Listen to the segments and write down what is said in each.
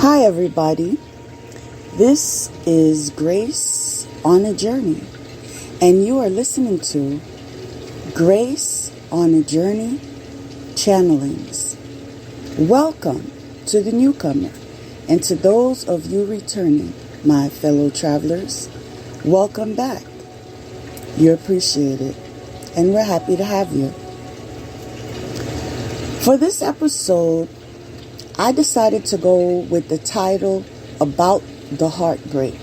Hi everybody, this is Grace on a Journey, and you are listening to Grace on a Journey Channelings. Welcome to the newcomer, and to those of you returning, my fellow travelers, welcome back. You're appreciated, and we're happy to have you. For this episode, I decided to go with the title About the Heartbreak.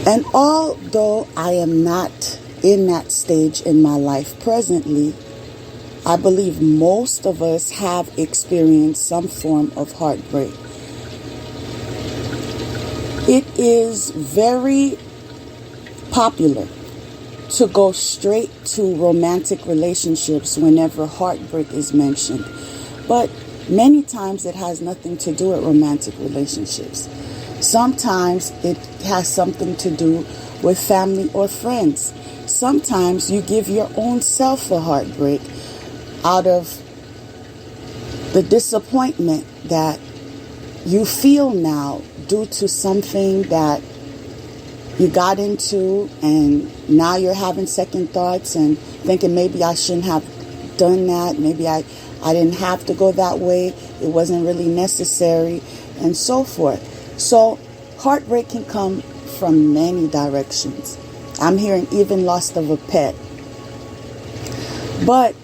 And although I am not in that stage in my life presently, I believe most of us have experienced some form of heartbreak. It is very popular to go straight to romantic relationships whenever heartbreak is mentioned. But many times it has nothing to do with romantic relationships. Sometimes it has something to do with family or friends. Sometimes you give your own self a heartbreak out of the disappointment that you feel now due to something that you got into, and now you're having second thoughts and thinking maybe I shouldn't have done that. Maybe I didn't have to go that way. It wasn't really necessary, and so forth. So heartbreak can come from many directions. I'm hearing even loss of a pet. But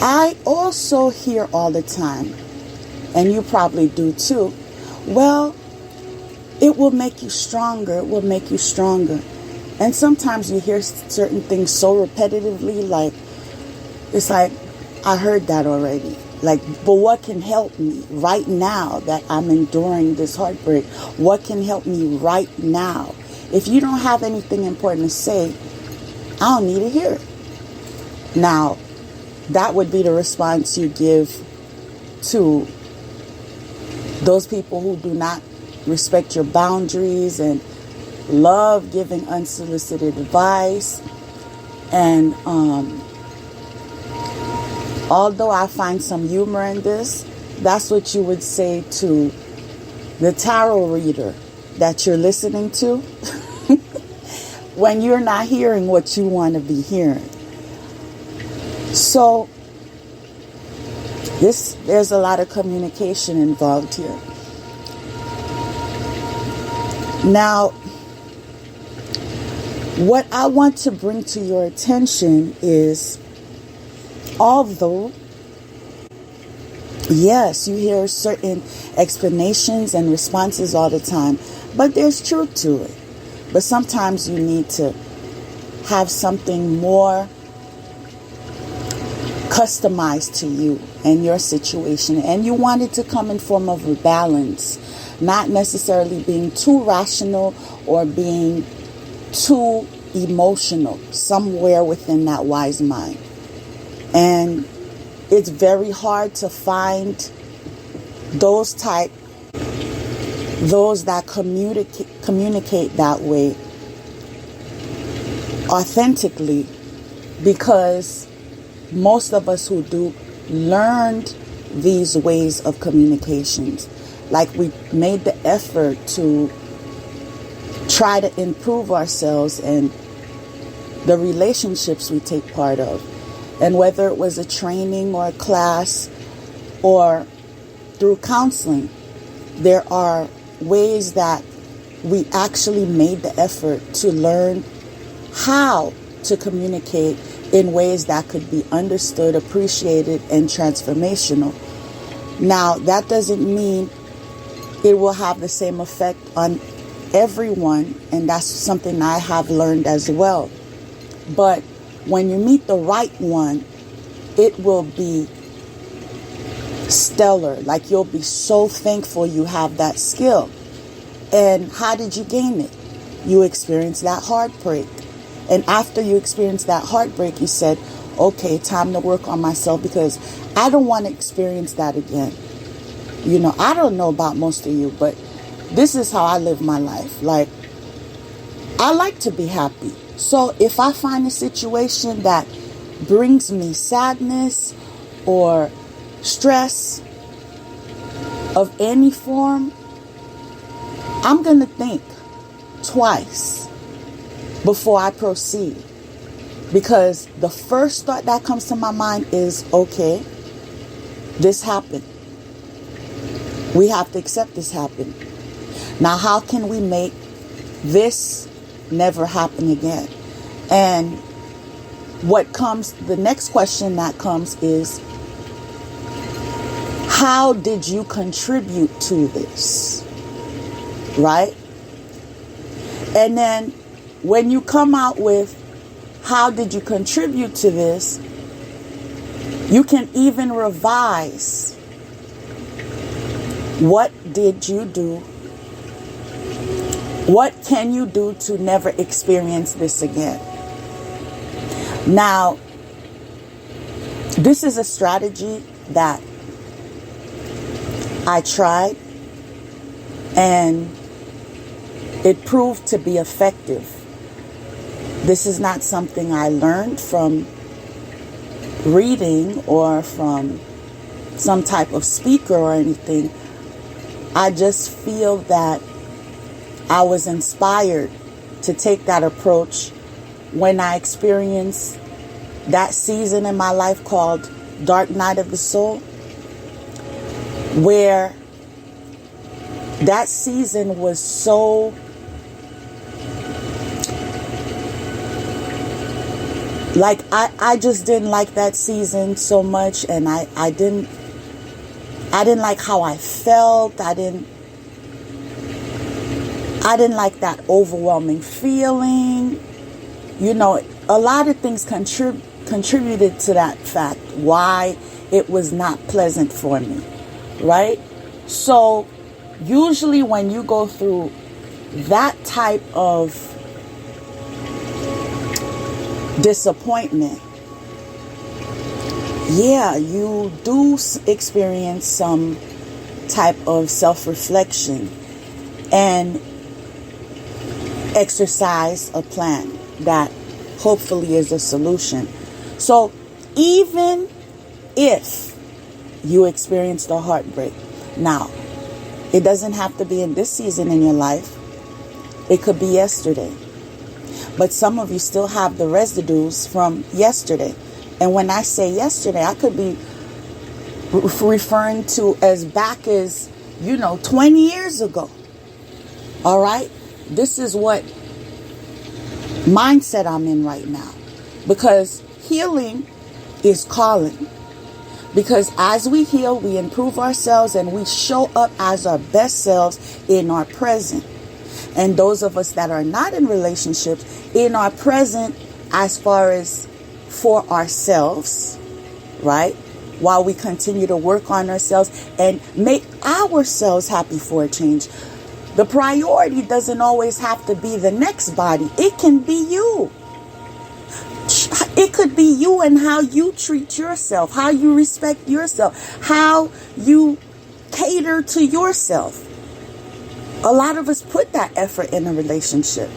I also hear all the time, and you probably do too, well, it will make you stronger. It will make you stronger. And sometimes you hear certain things so repetitively, like, it's like, I heard that already. Like, but what can help me right now that I'm enduring this heartbreak? What can help me right now? If you don't have anything important to say, I don't need to hear it. Now, that would be the response you give to those people who do not respect your boundaries and love giving unsolicited advice. And although I find some humor in this, that's what you would say to the tarot reader that you're listening to when you're not hearing what you want to be hearing. So there's a lot of communication involved here. Now, what I want to bring to your attention is, although, yes, you hear certain explanations and responses all the time, but there's truth to it. But sometimes you need to have something more customized to you and your situation. And you want it to come in form of a balance, not necessarily being too rational or being too emotional, somewhere within that wise mind. And it's very hard to find those that communicate that way authentically, because most of us who do learned these ways of communications. Like, we made the effort to try to improve ourselves and the relationships we take part of. And whether it was a training or a class or through counseling, there are ways that we actually made the effort to learn how to communicate in ways that could be understood, appreciated, and transformational. Now, that doesn't mean it will have the same effect on everyone, and that's something I have learned as well. But when you meet the right one, it will be stellar. Like, you'll be so thankful you have that skill. And how did you gain it? You experienced that heartbreak. And after you experienced that heartbreak, you said, okay, time to work on myself, because I don't want to experience that again. You know, I don't know about most of you, but this is how I live my life. Like, I like to be happy. So if I find a situation that brings me sadness or stress, of any form, I'm going to think twice before I proceed. Because the first thought that comes to my mind is, okay, this happened. We have to accept this happened. Now, how can we make this never happen again? And the next question that comes is, how did you contribute to this? Right? And then when you come out with, how did you contribute to this? You can even revise. What did you do? What can you do to never experience this again? Now, this is a strategy that I tried, and it proved to be effective. This is not something I learned from reading or from some type of speaker or anything. I just feel that I was inspired to take that approach when I experienced that season in my life called Dark Night of the Soul, where that season was so like I just didn't like that season so much, and I didn't like how I felt. I didn't like that overwhelming feeling. You know, a lot of things contributed to that fact why it was not pleasant for me, right? So usually when you go through that type of disappointment, yeah, you do experience some type of self-reflection and exercise a plan that hopefully is a solution. So even if you experienced a heartbreak, now, it doesn't have to be in this season in your life. It could be yesterday. But some of you still have the residues from yesterday. And when I say yesterday, I could be referring to as back as, 20 years ago. All right? This is what mindset I'm in right now. Because healing is calling. Because as we heal, we improve ourselves and we show up as our best selves in our present. And those of us that are not in relationships, in our present as far as for ourselves, right? While we continue to work on ourselves and make ourselves happy for a change. The priority doesn't always have to be the next body. It can be you. It could be you and how you treat yourself, how you respect yourself, how you cater to yourself. A lot of us put that effort in a relationship.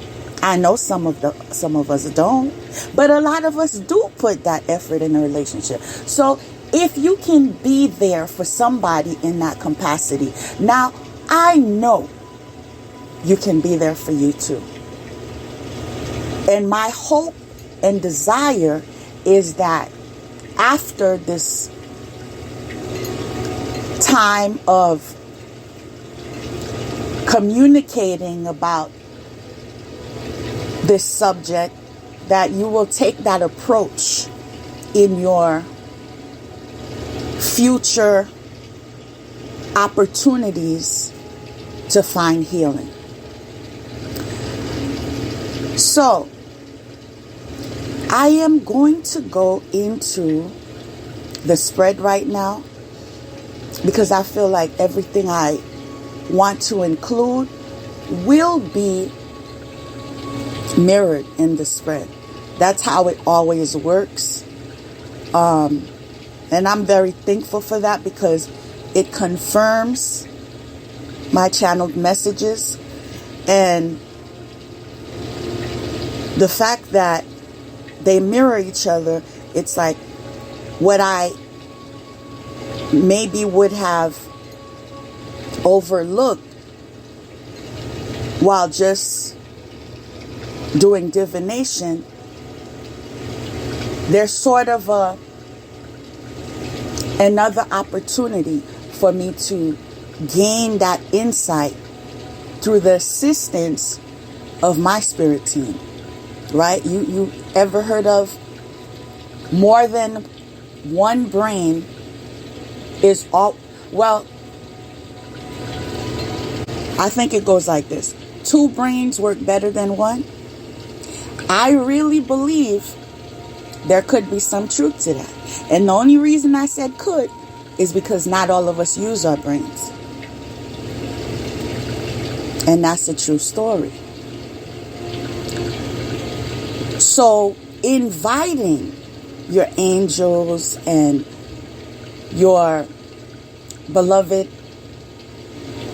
I know some of us don't, but a lot of us do put that effort in a relationship. So if you can be there for somebody in that capacity, now I know you can be there for you too. And my hope and desire is that after this time of communicating about this subject, that you will take that approach in your future opportunities to find healing. So, I am going to go into the spread right now because I feel like everything I want to include will be mirrored in the spread. That's how it always works. And I'm very thankful for that because it confirms my channeled messages, and the fact that they mirror each other, it's like what I maybe would have overlooked while just doing divination, there's sort of another opportunity for me to gain that insight through the assistance of my spirit team, right? You ever heard of more than one brain is all, well, I think it goes like this. 2 brains work better than 1. I really believe there could be some truth to that. And the only reason I said could is because not all of us use our brains. And that's a true story. So inviting your angels and your beloved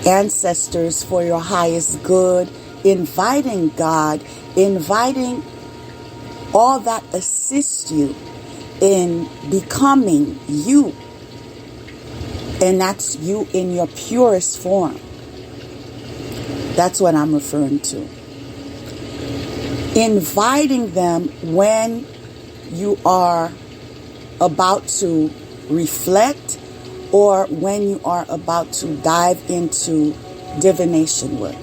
ancestors for your highest good, inviting God, inviting all that assists you in becoming you. And that's you in your purest form. That's what I'm referring to. Inviting them when you are about to reflect or when you are about to dive into divination work.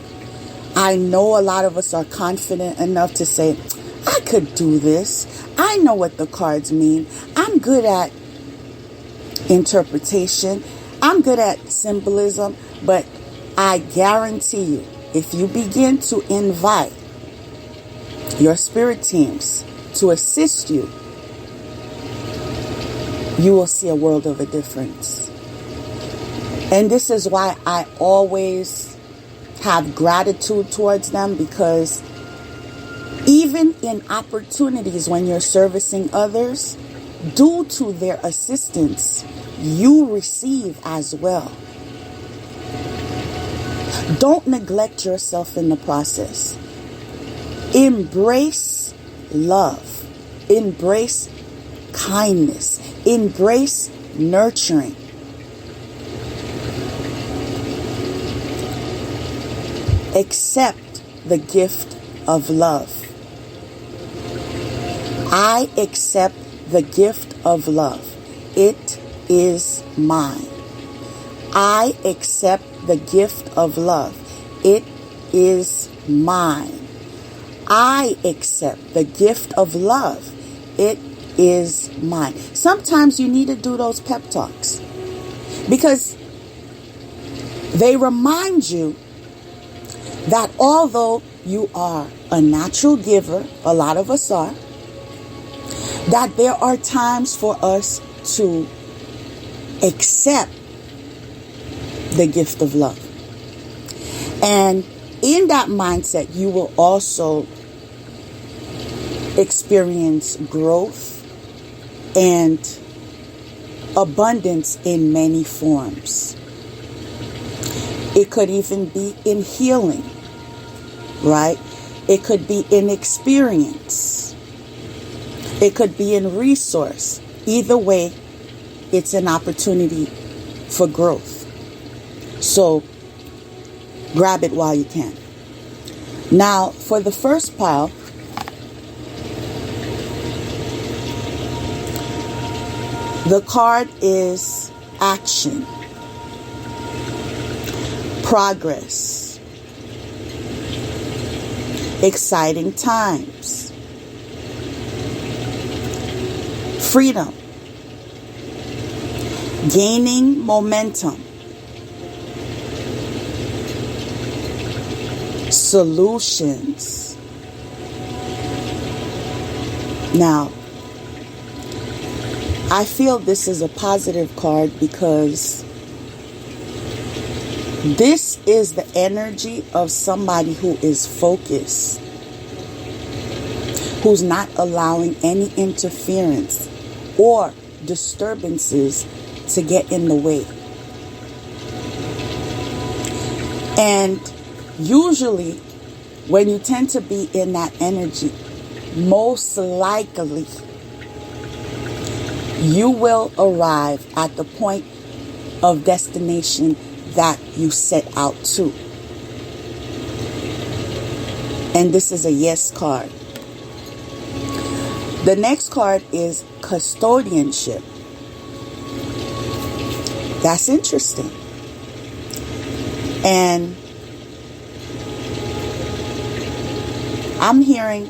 I know a lot of us are confident enough to say, I could do this. I know what the cards mean. I'm good at interpretation. I'm good at symbolism. But I guarantee you, if you begin to invite your spirit teams to assist you, you will see a world of a difference. And this is why I always have gratitude towards them, because even in opportunities when you're servicing others, due to their assistance, you receive as well. Don't neglect yourself in the process. Embrace love. Embrace kindness. Embrace nurturing. Accept the gift of love. I accept the gift of love. It is mine. I accept the gift of love. It is mine. I accept the gift of love. It is mine. Sometimes you need to do those pep talks because they remind you that although you are a natural giver, a lot of us are, that there are times for us to accept the gift of love. And in that mindset, you will also experience growth and abundance in many forms. It could even be in healing, right? It could be in experience. It could be in resource. Either way, it's an opportunity for growth. So grab it while you can. Now, for the first pile, the card is action, progress, exciting times, freedom, gaining momentum, solutions. Now, I feel this is a positive card because this is the energy of somebody who is focused, who's not allowing any interference or disturbances to get in the way. And usually, when you tend to be in that energy, most likely you will arrive at the point of destination that you set out to. And this is a yes card. The next card is custodianship. That's interesting. And I'm hearing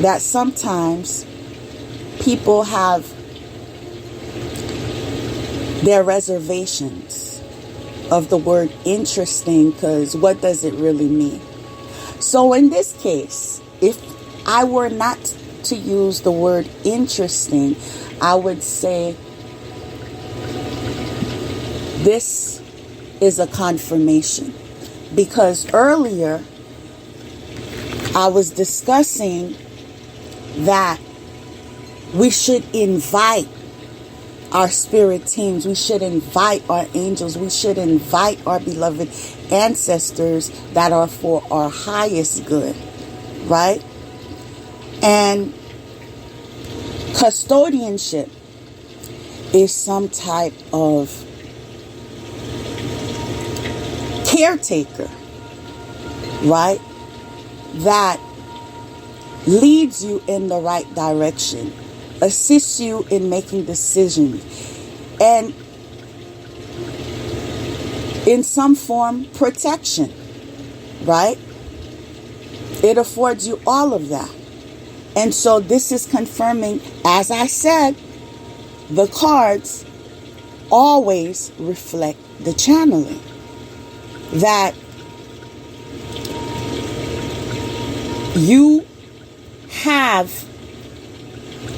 that sometimes people have their reservations of the word interesting, because what does it really mean? So in this case, if I were not to use the word interesting, I would say this is a confirmation. Because earlier I was discussing that we should invite our spirit teams. We should invite our angels. We should invite our beloved ancestors that are for our highest good, right? And custodianship is some type of caretaker, right? That leads you in the right direction, assists you in making decisions, and in some form protection, right? It affords you all of that. And so this is confirming, as I said, the cards always reflect the channeling. That you have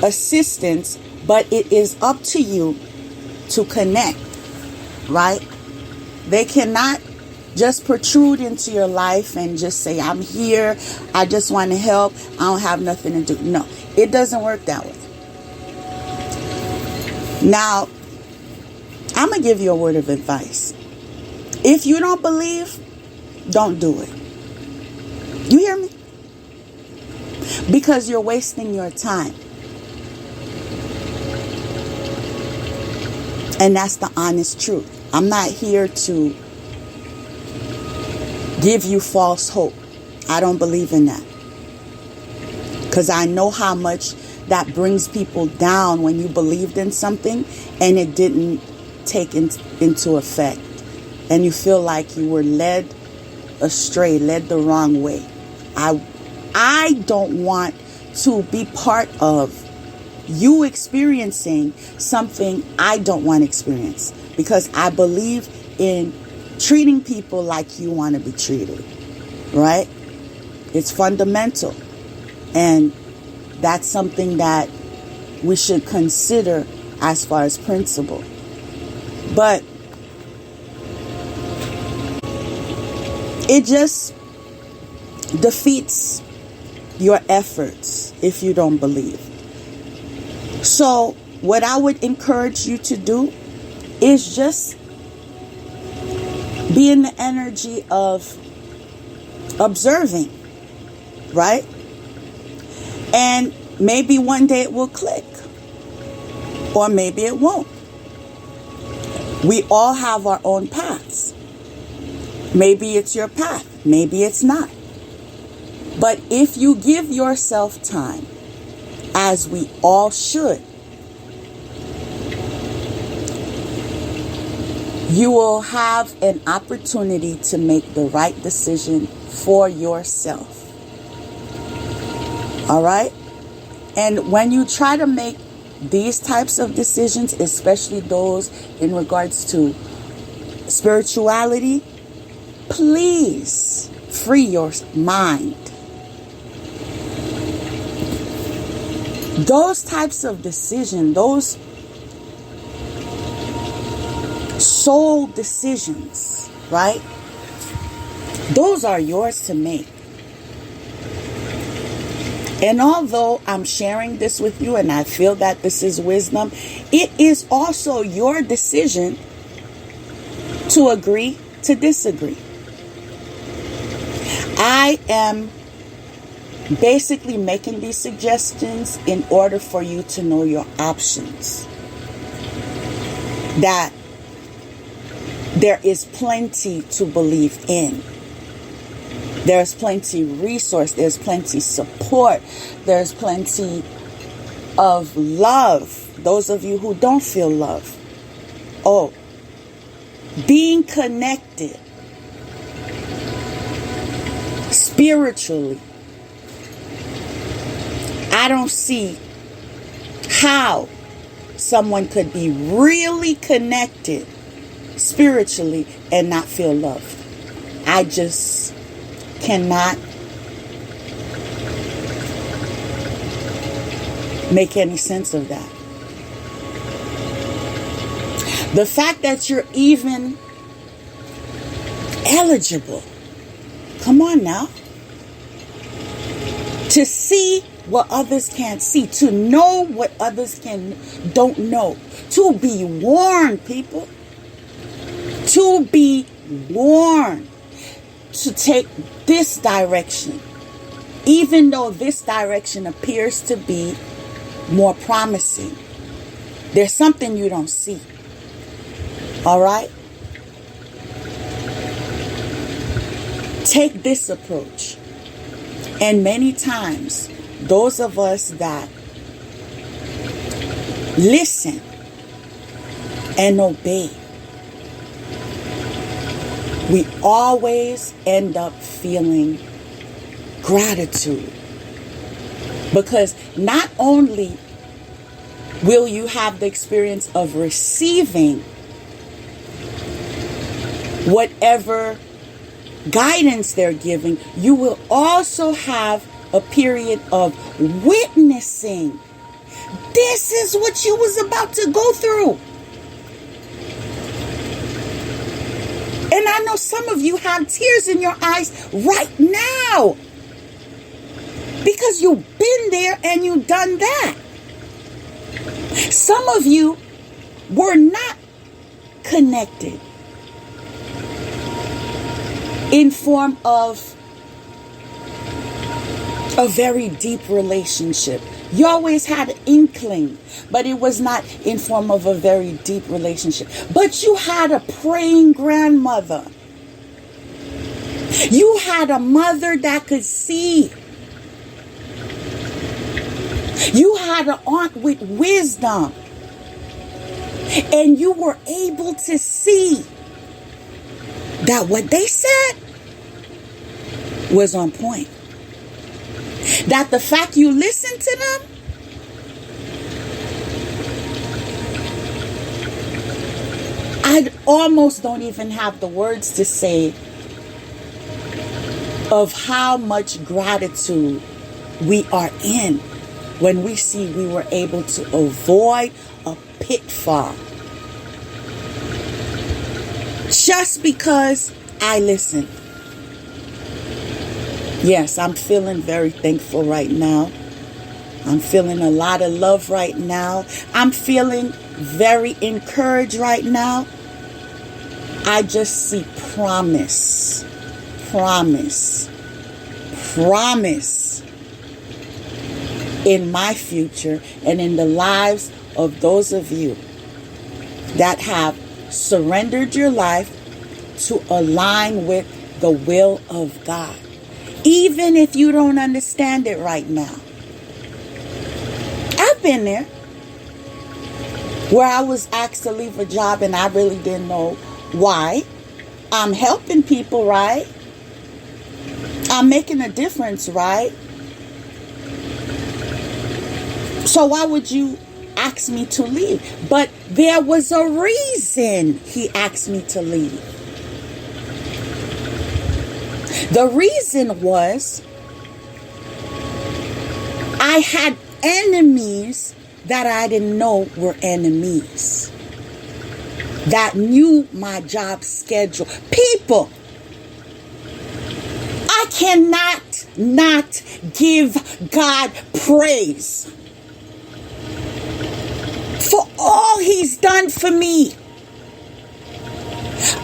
assistance, but it is up to you to connect, right? They cannot just protrude into your life and just say, I'm here, I just want to help, I don't have nothing to do. No, it doesn't work that way. Now, I'm going to give you a word of advice. If you don't believe, don't do it. You hear me? Because you're wasting your time. And that's the honest truth. I'm not here to give you false hope. I don't believe in that. Because I know how much that brings people down when you believed in something and it didn't take into effect. And you feel like you were led astray, led the wrong way. I don't want to be part of you experiencing something I don't want to experience. Because I believe in treating people like you want to be treated, right? It's fundamental. And that's something that we should consider as far as principle. But it just defeats your efforts if you don't believe. So what I would encourage you to do is just be in the energy of observing, right? And maybe one day it will click, or maybe it won't. We all have our own paths. Maybe it's your path, maybe it's not. But if you give yourself time, as we all should, you will have an opportunity to make the right decision for yourself. All right? And when you try to make these types of decisions, especially those in regards to spirituality, please free your mind. Those types of decisions, those soul decisions, right? Those are yours to make. And although I'm sharing this with you and I feel that this is wisdom, it is also your decision to agree, to disagree. I am basically making these suggestions in order for you to know your options. That there is plenty to believe in. There's plenty resource. There's plenty support. There's plenty of love. Those of you who don't feel love. Oh, being connected spiritually. I don't see how someone could be really connected spiritually and not feel loved. I just cannot make any sense of that. The fact that you're even eligible, come on now, to see what others can't see, to know what others don't know, to be warned, people, to be warned, to take this direction, even though this direction appears to be more promising. There's something you don't see. All right? Take this approach. And many times, those of us that listen and obey, we always end up feeling gratitude. Because not only will you have the experience of receiving whatever guidance they're giving, you will also have a period of witnessing. This is what you was about to go through. And I know some of you have tears in your eyes right now, because you've been there and you've done that. Some of you were not connected in form of a very deep relationship. You always had an inkling, but it was not in form of a very deep relationship. But you had a praying grandmother. You had a mother that could see. You had an aunt with wisdom. And you were able to see that what they said was on point. That the fact you listened to them, I almost don't even have the words to say of how much gratitude we are in when we see we were able to avoid a pitfall. Just because I listened. Yes, I'm feeling very thankful right now. I'm feeling a lot of love right now. I'm feeling very encouraged right now. I just see promise in my future and in the lives of those of you that have surrendered your life to align with the will of God. Even if you don't understand it right now. I've been there where I was asked to leave a job and I really didn't know why. I'm helping people, right? I'm making a difference, right? So why would you ask me to leave? But there was a reason he asked me to leave. The reason was I had enemies that I didn't know were enemies, that knew my job schedule. People, I cannot not give God praise for all he's done for me.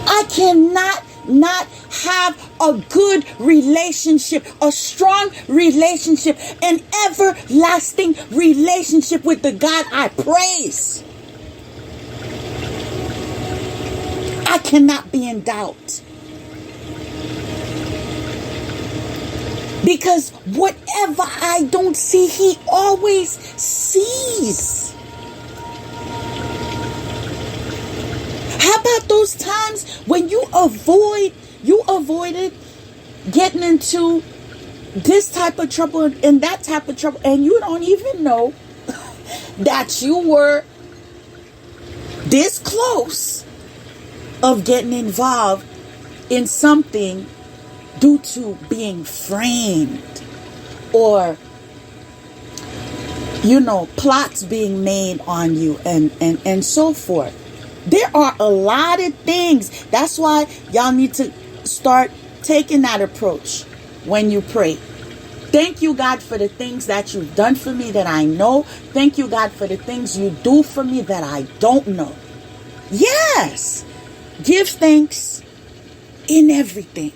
I cannot not have a good relationship, a strong relationship, an everlasting relationship with the God I praise. I I cannot be in doubt. Because whatever I don't see, he always sees. How about those times when you avoided getting into this type of trouble and that type of trouble, and you don't even know that you were this close of getting involved in something due to being framed or, plots being made on you and so forth. There are a lot of things. That's why y'all need to start taking that approach when you pray. Thank you, God, for the things that you've done for me that I know. Thank you, God, for the things you do for me that I don't know. Yes. Give thanks in everything.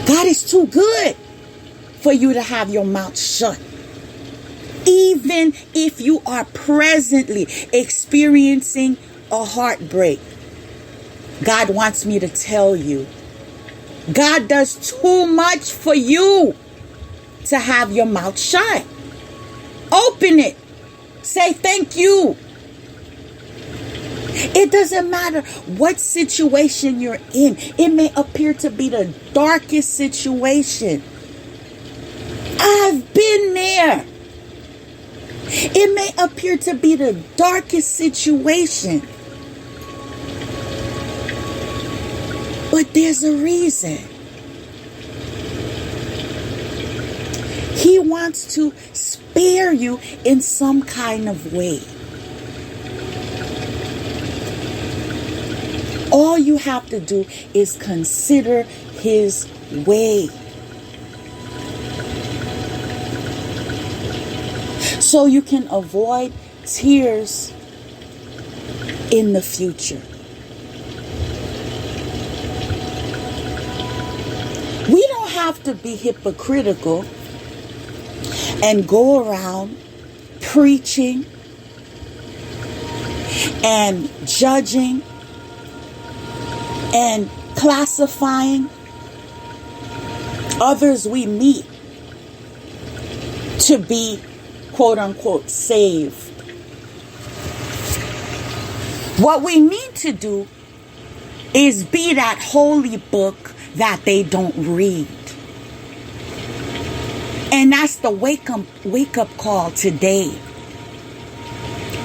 God is too good for you to have your mouth shut. Even if you are presently experiencing a heartbreak, God wants me to tell you, God does too much for you to have your mouth shut. Open it. Say thank you. It doesn't matter what situation you're in. It may appear to be the darkest situation. I've been there. It may appear to be the darkest situation. But there's a reason. He wants to spare you in some kind of way. All you have to do is consider his way. So you can avoid tears in the future. We don't have to be hypocritical and go around preaching and judging and classifying others we meet to be quote unquote saved. What we need to do is be that holy book that they don't read. And that's the wake up call today.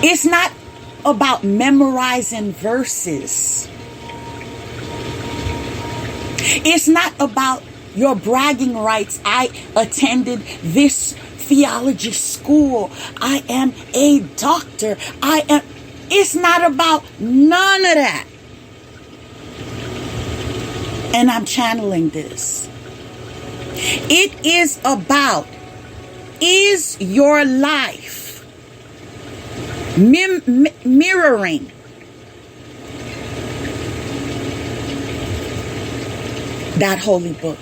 It's not about memorizing verses. It's not about your bragging rights. I attended this theology school. I am a doctor. It's not about none of that. And I'm channeling this. It is about, is your life mirroring that holy book?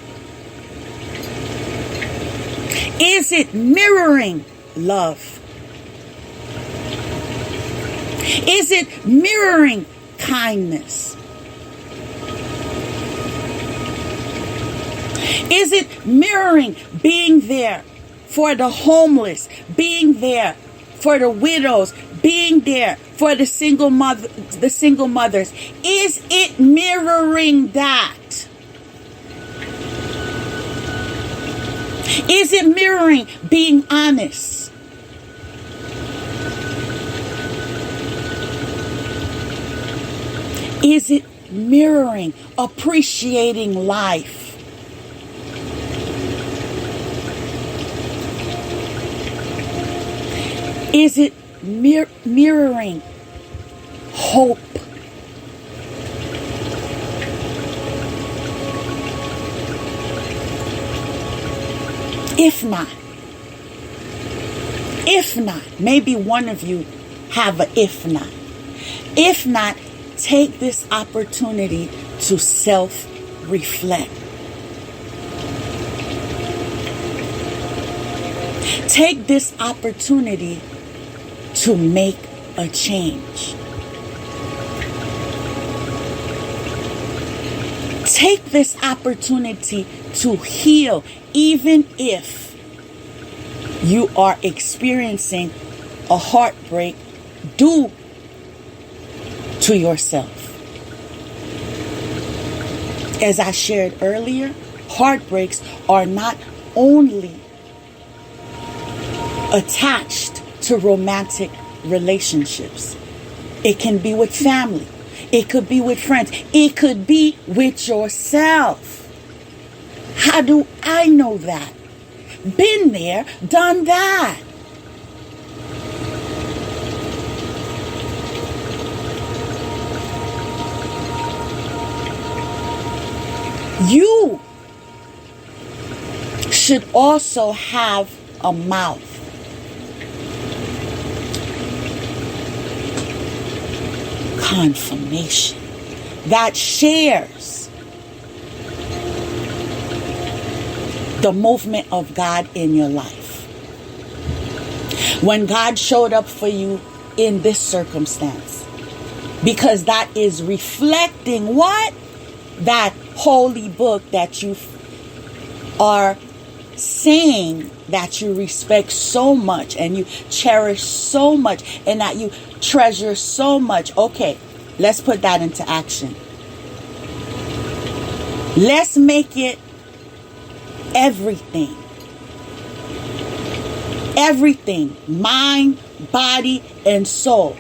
Is it mirroring love? Is it mirroring kindness? Is it mirroring being there for the homeless, being there for the widows, being there for the single mothers? Is it mirroring that? Is it mirroring being honest? Is it mirroring appreciating life? Is it mirroring hope? If not, maybe one of you have a if not. If not, take this opportunity to self-reflect. Take this opportunity to make a change. Take this opportunity to heal, even if you are experiencing a heartbreak due to yourself. As I shared earlier, heartbreaks are not only attached to romantic relationships. It can be with family. It could be with friends. It could be with yourself. How do I know that? Been there, done that. You should also have a mouth. Confirmation that shares the movement of God in your life. When God showed up for you in this circumstance, because that is reflecting what? That holy book that you are saying that you respect so much and you cherish so much and that you treasure so much. Okay, let's put that into action. Let's make it everything. Everything. Mind, body, and soul.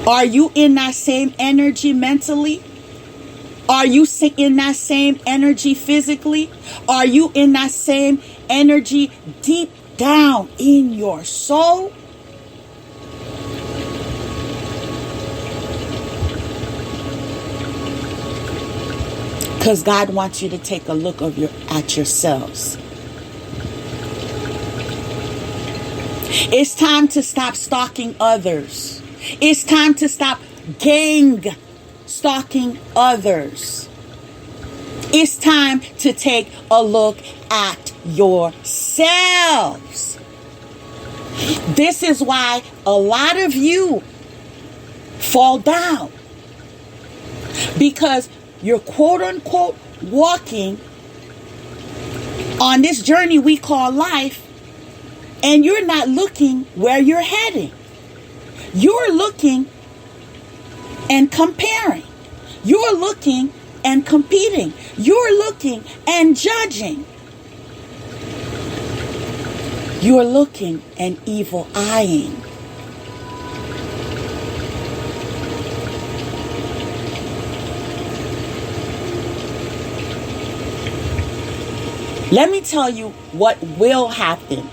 Are you in that same energy mentally? Are you in that same energy physically? Are you in that same energy deep down in your soul? Because God wants you to take a look at yourselves. It's time to stop stalking others. It's time to stop stalking others. It's time to take a look at yourselves. This is why a lot of you fall down. Because you're quote unquote walking on this journey we call life, and you're not looking where you're heading. You're looking and comparing. You're looking and competing. You're looking and judging. You're looking and evil eyeing. Let me tell you what will happen.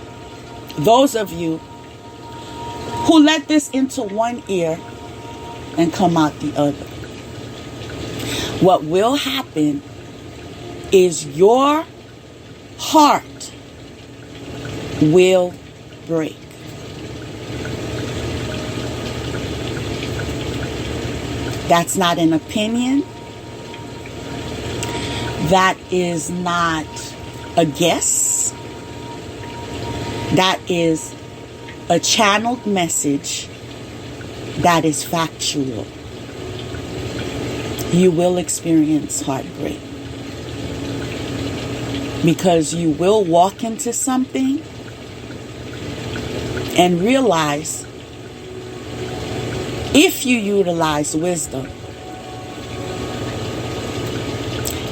Those of you who let this into one ear and come out the other. What will happen is your heart will break. That's not an opinion. That is not a guess. That is a channeled message that is factual. You will experience heartbreak. Because you will walk into something and realize, if you utilize wisdom,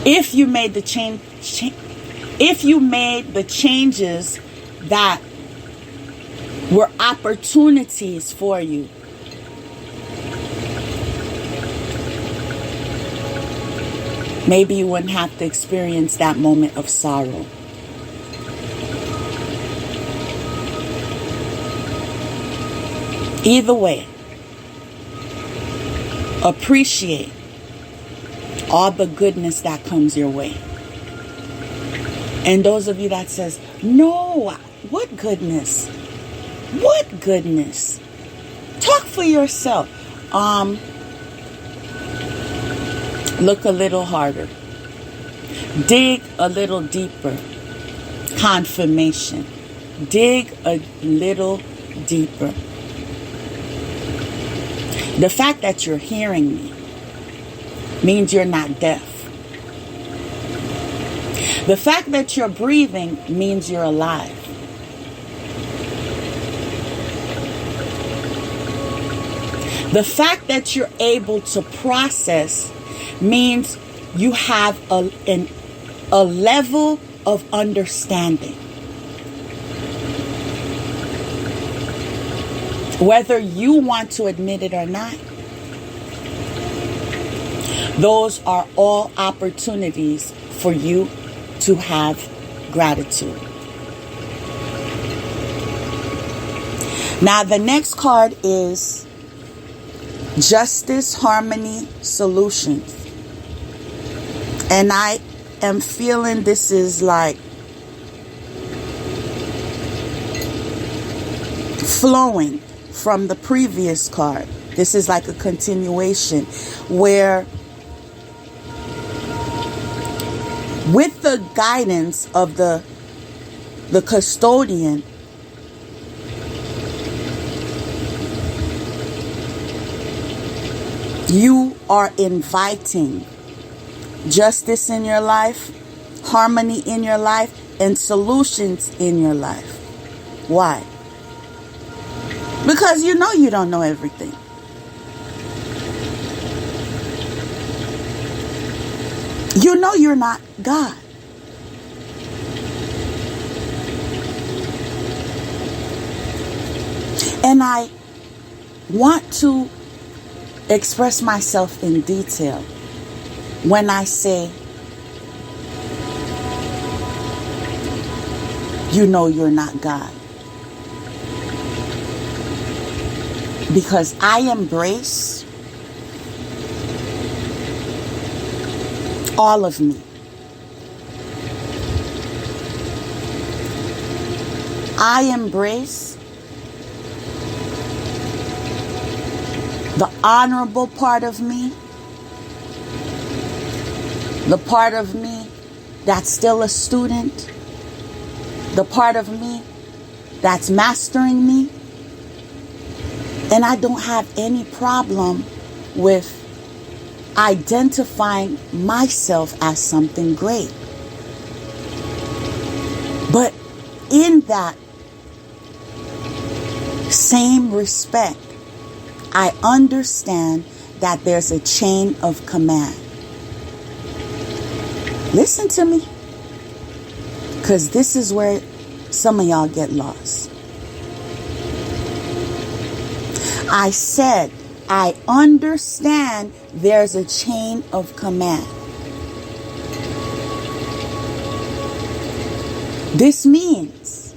if you made the changes that were opportunities for you, maybe you wouldn't have to experience that moment of sorrow. Either way, appreciate all the goodness that comes your way. And those of you that says, no, what goodness? What goodness? Talk for yourself. Look a little harder. Dig a little deeper. Confirmation. Dig a little deeper. The fact that you're hearing me means you're not deaf. The fact that you're breathing means you're alive. The fact that you're able to process means you have a level of understanding. Whether you want to admit it or not, those are all opportunities for you to have gratitude. Now, the next card is Justice, Harmony, Solutions. And I am feeling this is like flowing from the previous card. This is like a continuation where, with the guidance of the custodian, you are inviting justice in your life, harmony in your life, and solutions in your life. Why? Because you know you don't know everything. You know you're not God. And I want to express myself in detail when I say, you know you're not God. Because I embrace all of me. I embrace the honorable part of me, the part of me that's still a student, the part of me that's mastering me. And I don't have any problem with identifying myself as something great. But in that same respect, I understand that there's a chain of command. Listen to me, because this is where some of y'all get lost. I said, I understand there's a chain of command. This means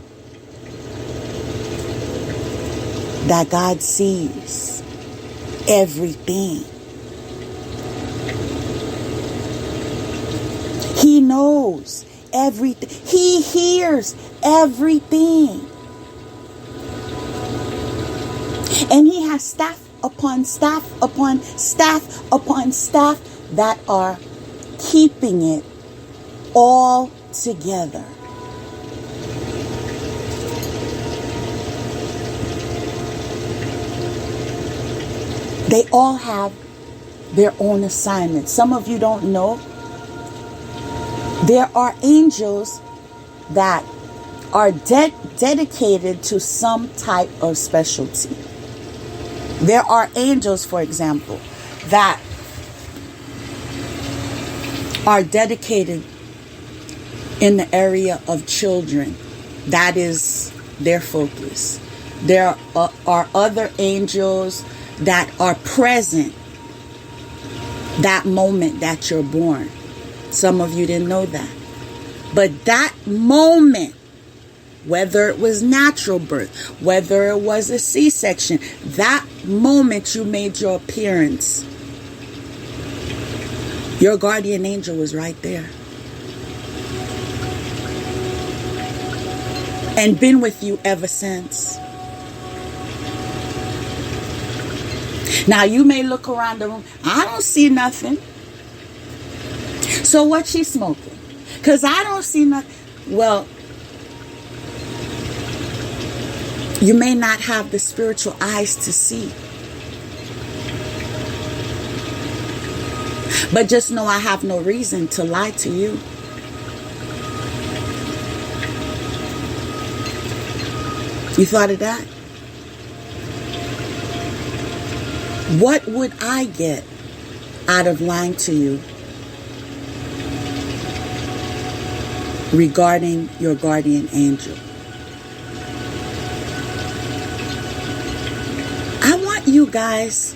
that God sees everything. He knows everything. He hears everything. And he has staff upon staff upon staff upon staff that are keeping it all together. They all have their own assignments. Some of you don't know. There are angels that are dedicated to some type of specialty. There are angels, for example, that are dedicated in the area of children. That is their focus. There are other angels that are present that moment that you're born. Some of you didn't know that. But that moment, whether it was natural birth, whether it was a C-section, that moment you made your appearance, your guardian angel was right there. And been with you ever since. Now you may look around the room, I don't see nothing. So what she smoking? Because I don't see nothing. Well, you may not have the spiritual eyes to see. But just know I have no reason to lie to you. You thought of that? What would I get out of lying to you regarding your guardian angel? I want you guys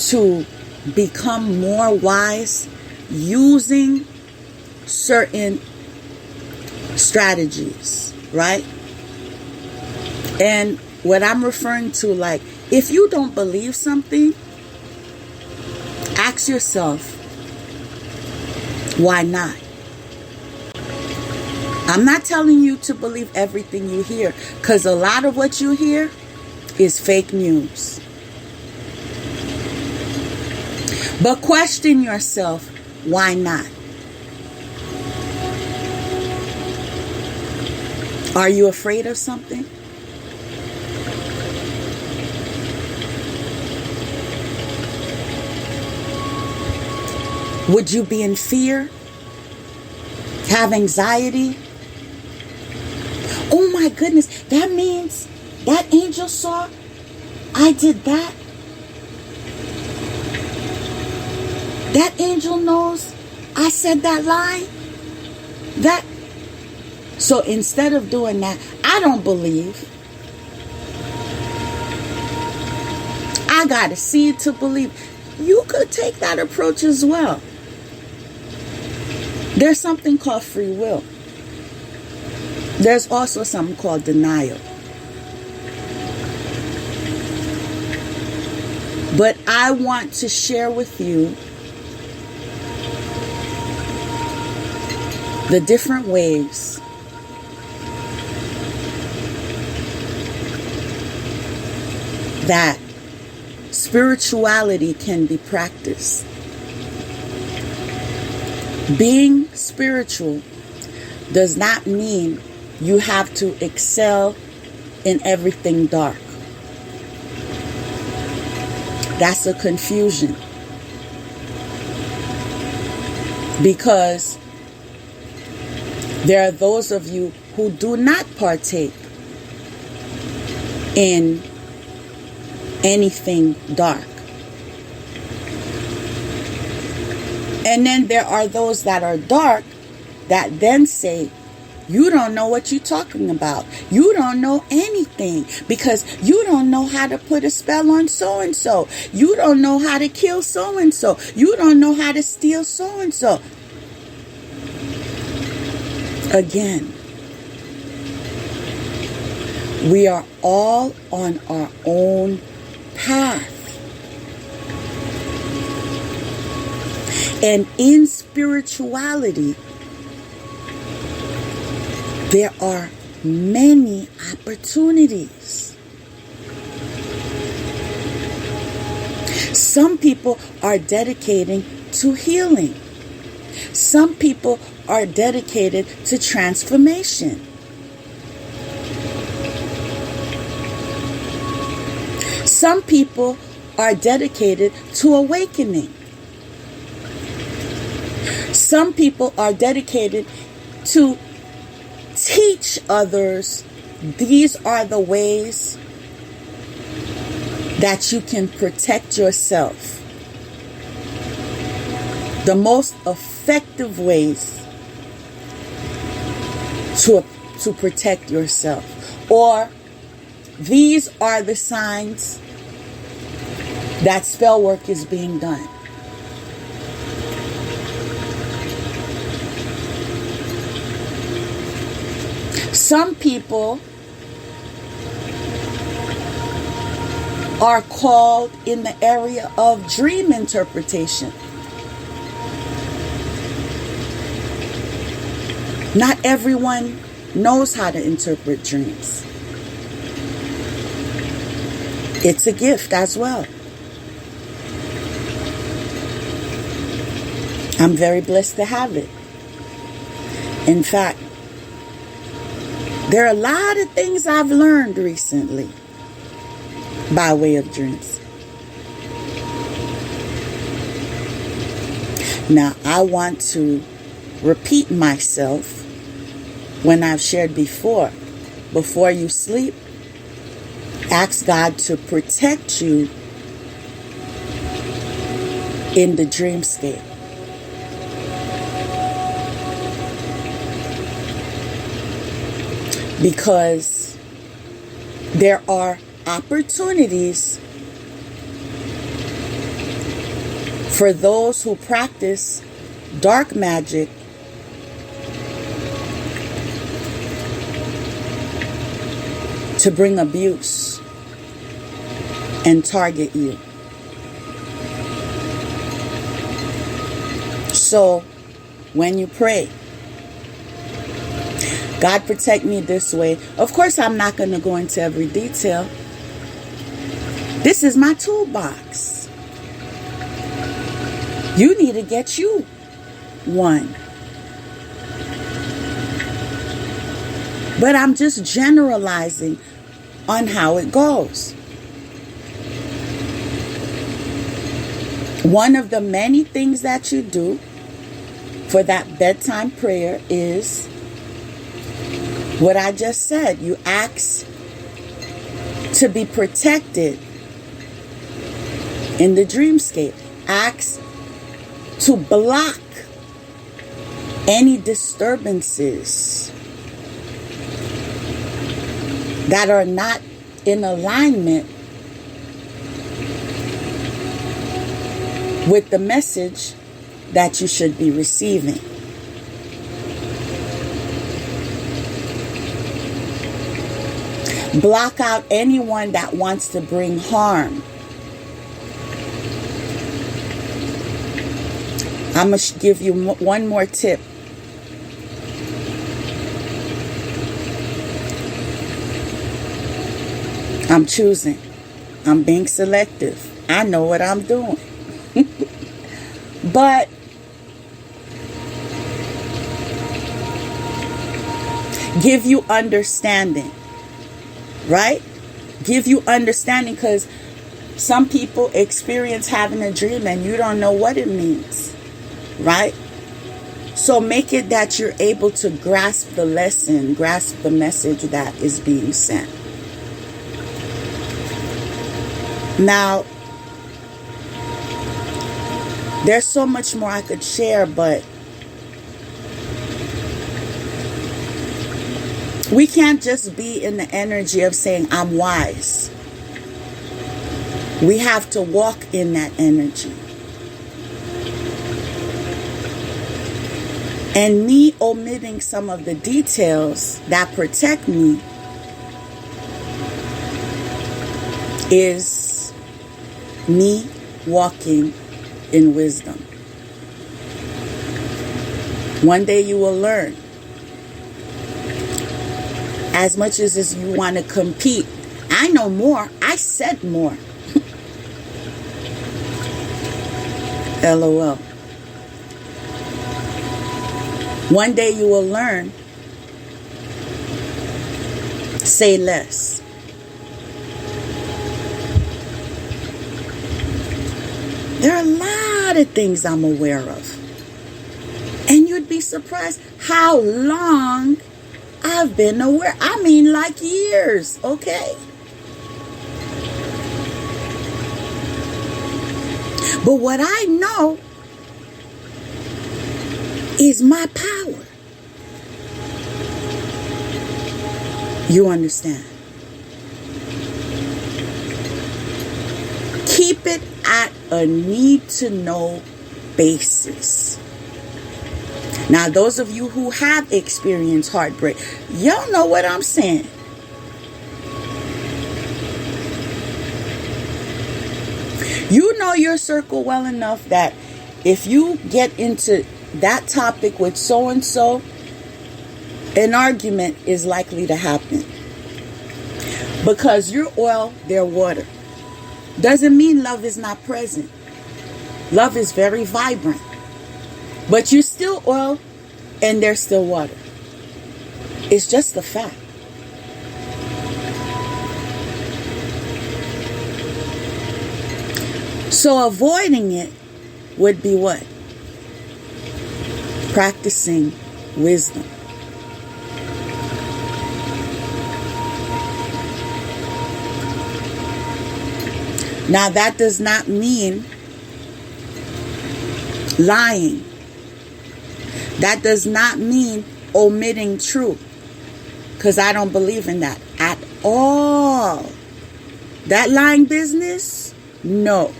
to become more wise using certain strategies, right? And what I'm referring to, like, if you don't believe something, ask yourself, why not? I'm not telling you to believe everything you hear, because a lot of what you hear is fake news. But question yourself, why not? Are you afraid of something? Would you be in fear? Have anxiety? Oh my goodness, that means that angel saw I did that. That angel knows I said that lie. So instead of doing that, I don't believe. I gotta see it to believe. You could take that approach as well. There's something called free will. There's also something called denial. But I want to share with you the different ways that spirituality can be practiced. Being spiritual does not mean you have to excel in everything dark. That's a confusion. Because there are those of you who do not partake in anything dark. And then there are those that are dark that then say, you don't know what you're talking about. You don't know anything because you don't know how to put a spell on so-and-so. You don't know how to kill so-and-so. You don't know how to steal so-and-so. Again, we are all on our own path. And in spirituality, there are many opportunities. Some people are dedicating to healing. Some people are dedicated to transformation. Some people are dedicated to awakening. Some people are dedicated to teach others these are the ways that you can protect yourself. The most effective ways to protect yourself. Or these are the signs that spell work is being done. Some people are called in the area of dream interpretation. Not everyone knows how to interpret dreams. It's a gift as well. I'm very blessed to have it. In fact, there are a lot of things I've learned recently by way of dreams. Now, I want to repeat myself when I've shared before. Before you sleep, Ask God to protect you in the dreamscape. Because there are opportunities for those who practice dark magic to bring abuse and target you. So, when you pray, God protect me this way. Of course, I'm not going to go into every detail. This is my toolbox. You need to get you one. But I'm just generalizing on how it goes. One of the many things that you do for that bedtime prayer is what I just said. You ask to be protected in the dreamscape. Ask to block any disturbances that are not in alignment with the message that you should be receiving. Block out anyone that wants to bring harm. I'm going to give you one more tip. I'm choosing. I'm being selective. I know what I'm doing. But give you understanding. Right? Give you understanding, because some people experience having a dream and you don't know what it means. Right? So make it that you're able to grasp the lesson, grasp the message that is being sent. Now, there's so much more I could share, but we can't just be in the energy of saying, I'm wise. We have to walk in that energy. And me omitting some of the details that protect me is me walking in wisdom. One day you will learn. As much as you want to compete, I know more. I said more. LOL. One day you will learn. Say less. There are a lot of things I'm aware of. And you'd be surprised how long I've been aware. I mean, like years, okay? But what I know is my power. You understand? Keep it at a need-to-know basis. Now, those of you who have experienced heartbreak, y'all know what I'm saying. You know your circle well enough that if you get into that topic with so-and-so, an argument is likely to happen. Because you're oil, they're water. Doesn't mean love is not present. Love is very vibrant. But you're still oil and they're still water. It's just a fact. So avoiding it would be what? Practicing wisdom. Now, that does not mean lying. That does not mean omitting truth, because I don't believe in that at all. That lying business, no.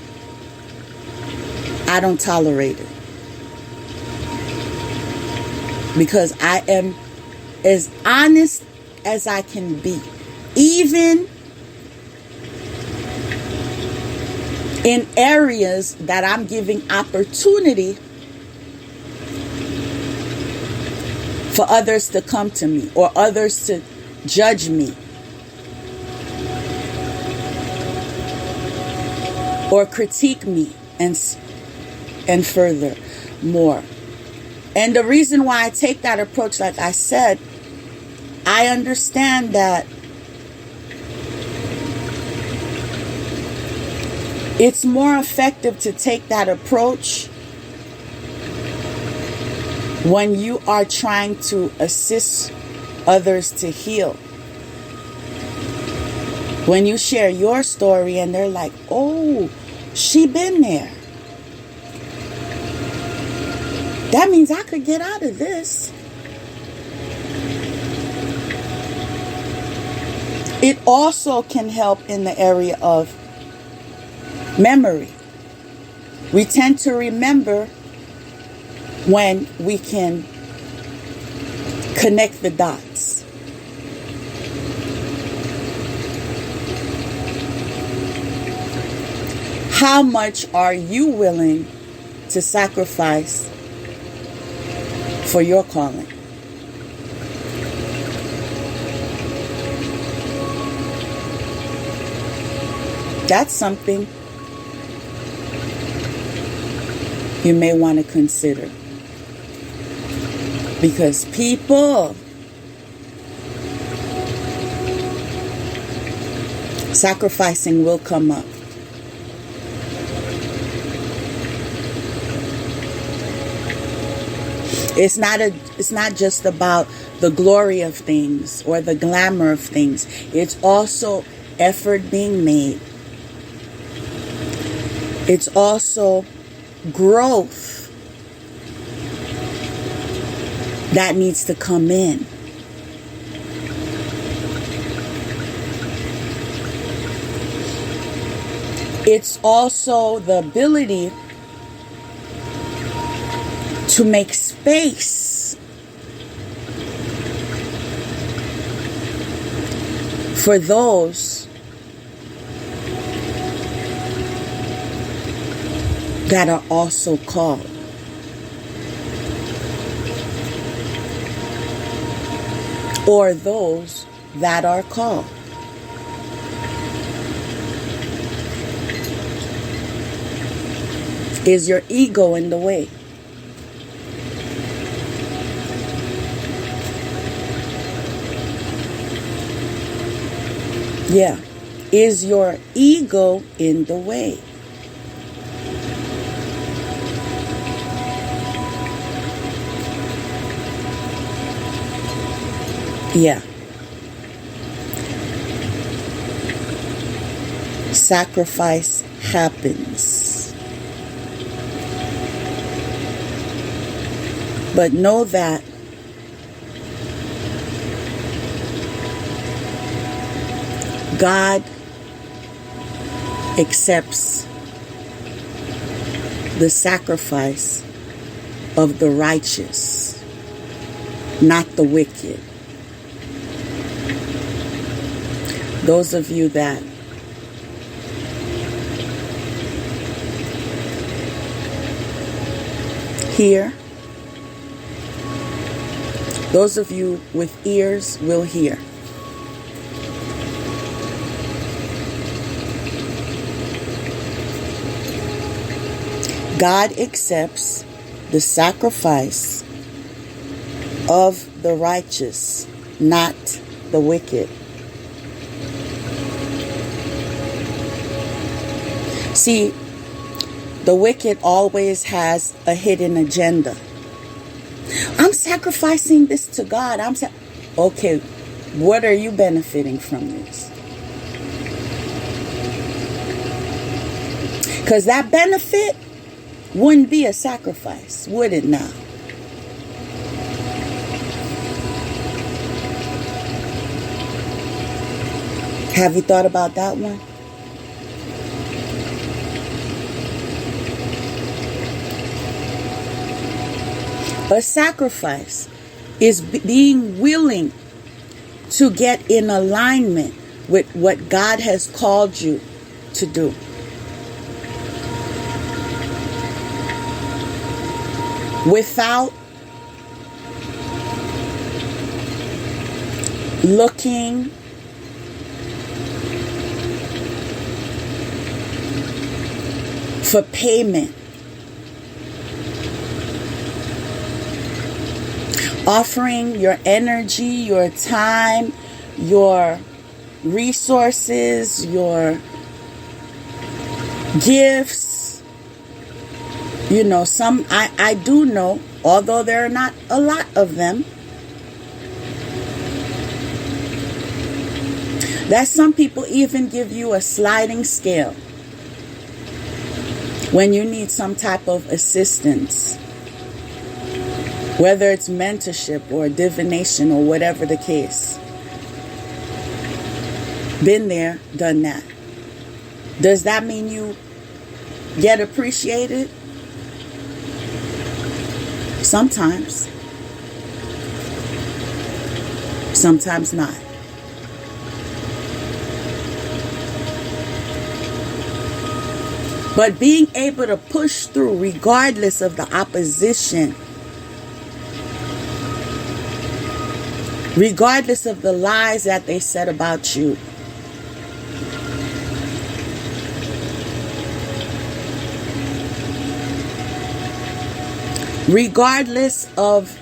I don't tolerate it. Because I am as honest as I can be. Even in areas that I'm giving opportunity for others to come to me or others to judge me or critique me and further more. And the reason why I take that approach, like I said, I understand that it's more effective to take that approach when you are trying to assist others to heal. When you share your story and they're like, oh, she been there. That means I could get out of this. It also can help in the area of memory. We tend to remember when we can connect the dots. How much are you willing to sacrifice for your calling? That's something you may want to consider. Because people, sacrificing will come up. It's not just about the glory of things or the glamour of things. It's also effort being made. It's also growth that needs to come in. It's also the ability to make space for those that are also called. Or those that are called. Is your ego in the way? Yeah. Is your ego in the way? Yeah. Sacrifice happens. But know that God accepts the sacrifice of the righteous, not the wicked. Those of you that hear, those of you with ears will hear. God accepts the sacrifice of the righteous, not the wicked. See, the wicked always has a hidden agenda. I'm sacrificing this to God. Okay, what are you benefiting from this? Because that benefit wouldn't be a sacrifice, would it now? Have you thought about that one? A sacrifice is being willing to get in alignment with what God has called you to do. Without looking for payment. Offering your energy, your time, your resources, your gifts. You know, I do know, although there are not a lot of them, that some people even give you a sliding scale when you need some type of assistance, whether it's mentorship or divination or whatever the case. Been there, done that. Does that mean you get appreciated? Sometimes. Sometimes not. But being able to push through regardless of the opposition, regardless of the lies that they said about you, regardless of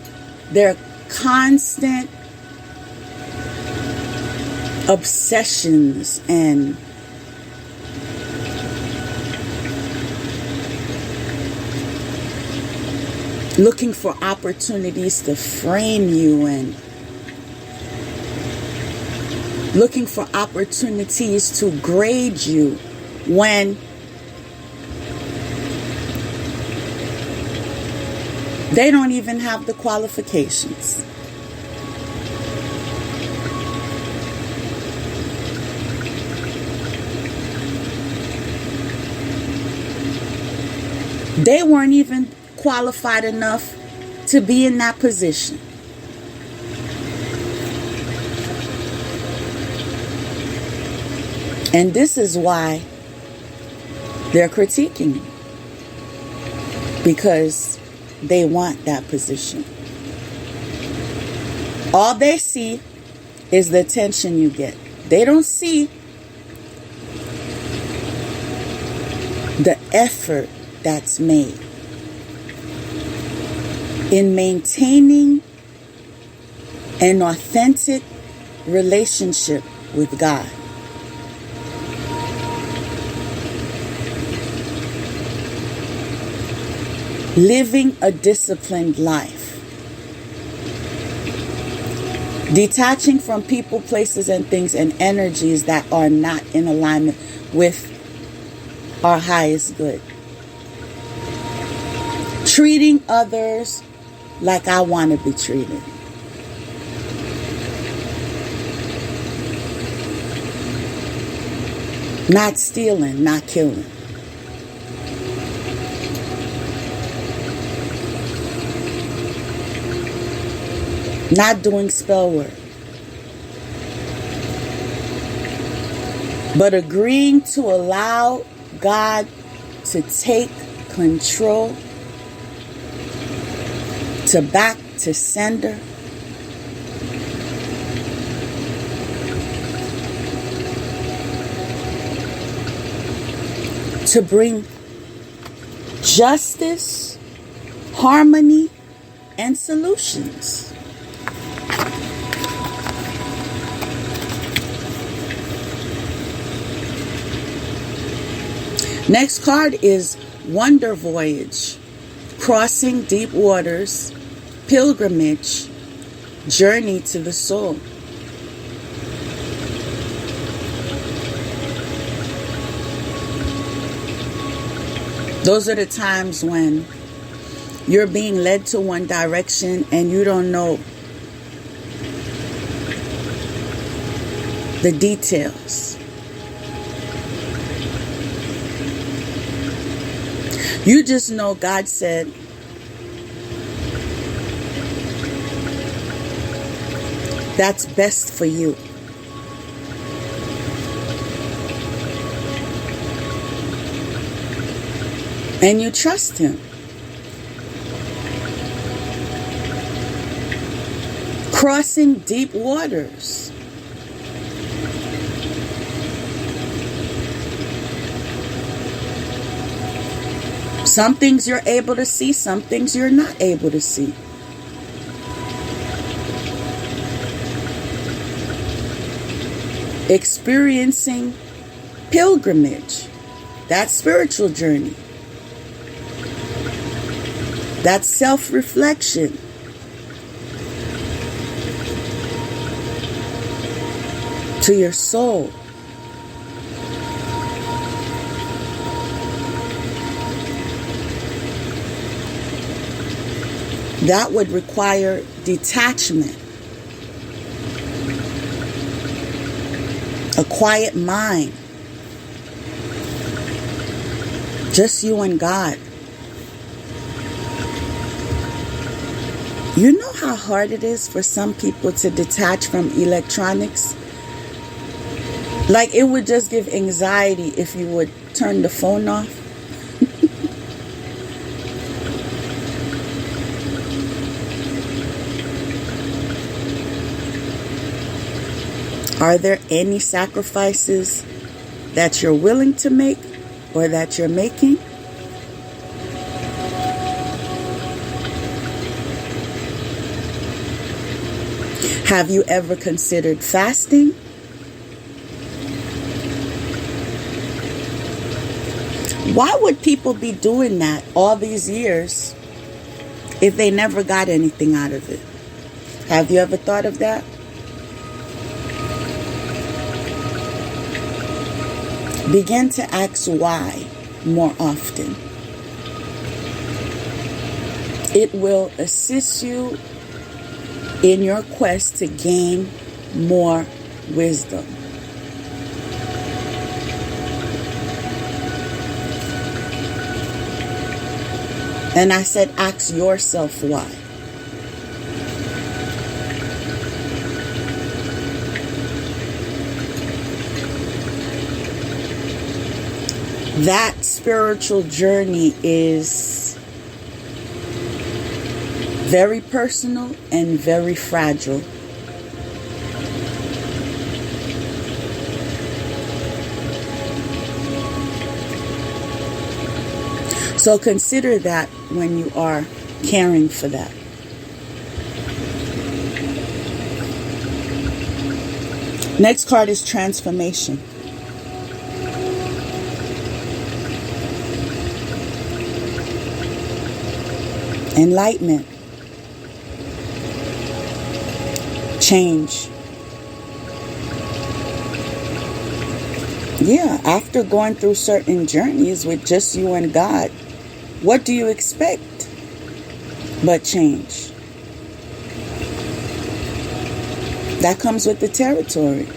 their constant obsessions and looking for opportunities to frame you and looking for opportunities to grade you when they don't even have the qualifications. They weren't even qualified enough to be in that position. And this is why they're critiquing you, because they want that position. All they see is the attention you get. They don't see the effort that's made in maintaining an authentic relationship with God. Living a disciplined life. Detaching from people, places, and things and energies that are not in alignment with our highest good. Treating others like I want to be treated. Not stealing, not killing. Not doing spell work. But agreeing to allow God to take control, to back to sender, to bring justice, harmony, and solutions. Next card is Wonder Voyage, Crossing Deep Waters, Pilgrimage, Journey to the Soul. Those are the times when you're being led to one direction and you don't know the details. You just know God said, that's best for you. And you trust Him. Crossing deep waters. Some things you're able to see, some things you're not able to see. Experiencing pilgrimage. That's spiritual journey. That's self-reflection. To your soul. That would require detachment. A quiet mind. Just you and God. You know how hard it is for some people to detach from electronics? Like it would just give anxiety if you would turn the phone off. Are there any sacrifices that you're willing to make or that you're making? Have you ever considered fasting? Why would people be doing that all these years if they never got anything out of it? Have you ever thought of that? Begin to ask why more often. It will assist you in your quest to gain more wisdom. And I said, ask yourself why. That spiritual journey is very personal and very fragile. So consider that when you are caring for that. Next card is transformation. Enlightenment. Change. Yeah, after going through certain journeys with just you and God, what do you expect but change? That comes with the territory.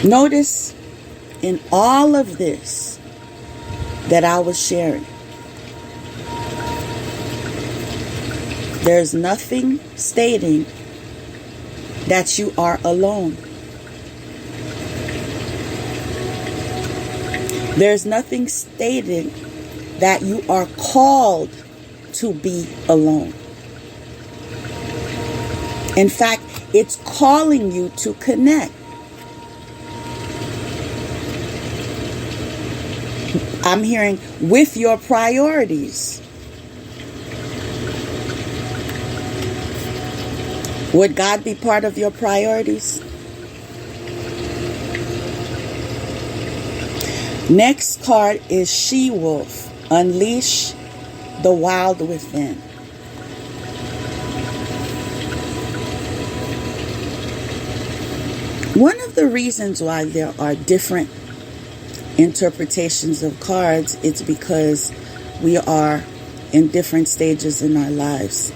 Notice in all of this that I was sharing, there's nothing stating that you are alone. There's nothing stating that you are called to be alone. In fact, it's calling you to connect. I'm hearing with your priorities. Would God be part of your priorities? Next card is She-Wolf. Unleash the wild within. One of the reasons why there are different interpretations of cards, it's because we are in different stages in our lives.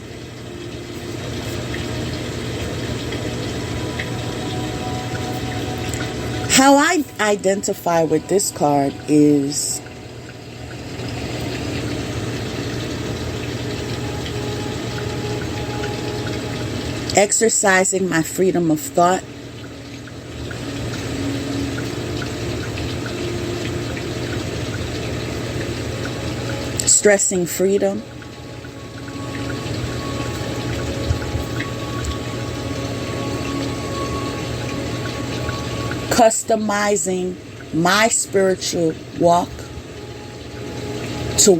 How I identify with this card is exercising my freedom of thought, stressing freedom, customizing my spiritual walk to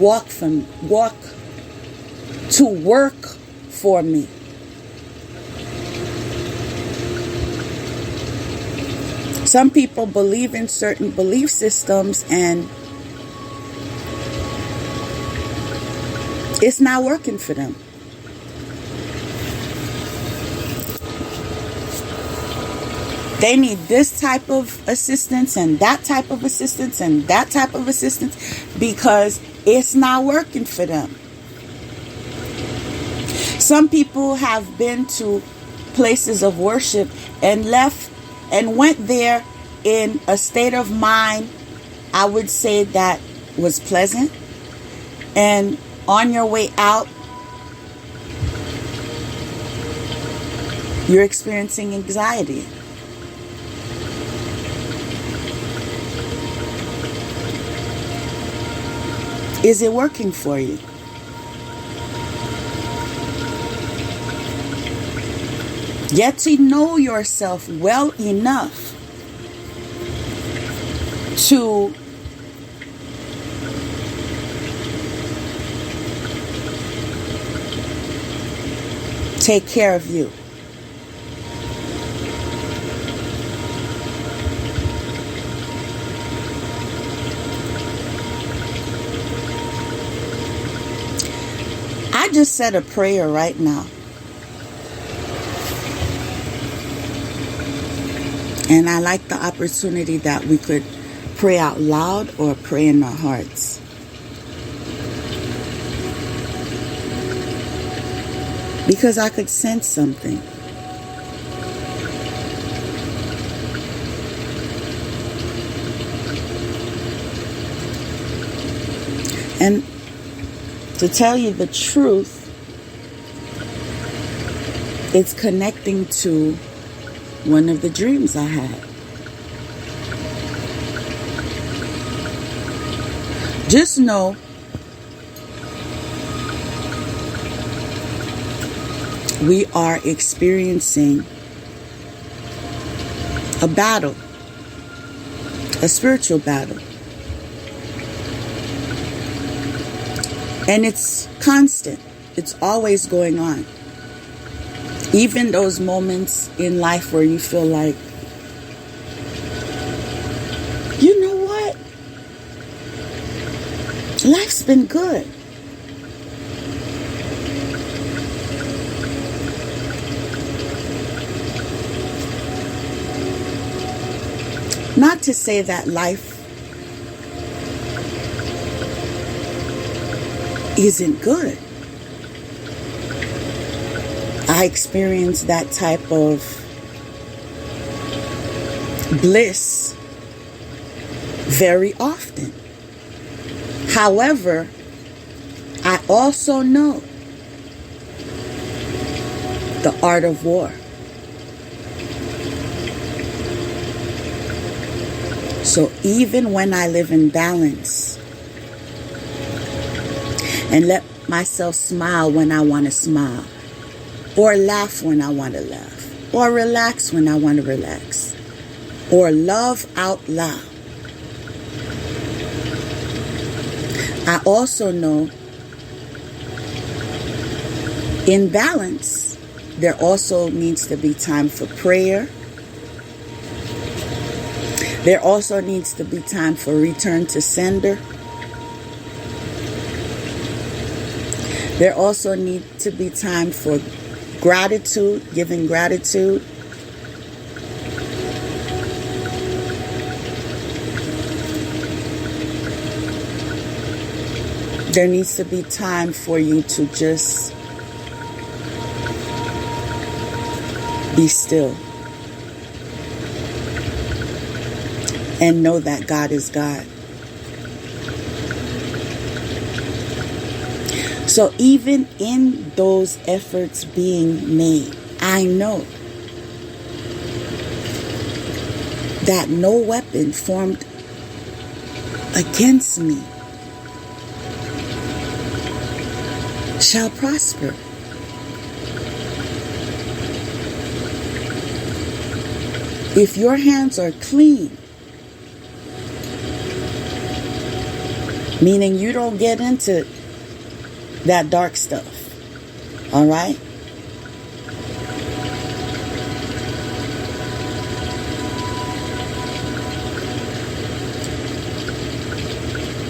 work for me. Some people believe in certain belief systems and it's not working for them. They need this type of assistance and that type of assistance and that type of assistance because it's not working for them. Some people have been to places of worship and went there in a state of mind, I would say, that was pleasant. And on your way out, you're experiencing anxiety. Is it working for you? Get to know yourself well enough to take care of you. I just said a prayer right now. And I like the opportunity that we could pray out loud or pray in our hearts. Because I could sense something. And to tell you the truth, it's connecting to one of the dreams I had. Just know we are experiencing a battle, a spiritual battle. And it's constant. It's always going on. Even those moments in life where you feel like, you know what? Life's been good. Not to say that life isn't good. I experience that type of bliss very often. However, I also know the art of war. So even when I live in balance and let myself smile when I want to smile, or laugh when I want to laugh, or relax when I want to relax, or love out loud, I also know in balance, there also needs to be time for prayer. There also needs to be time for return to sender. There also needs to be time for gratitude, giving gratitude. There needs to be time for you to just be still and know that God is God. So even in those efforts being made, I know that no weapon formed against me shall prosper. If your hands are clean, meaning you don't get into that dark stuff, all right?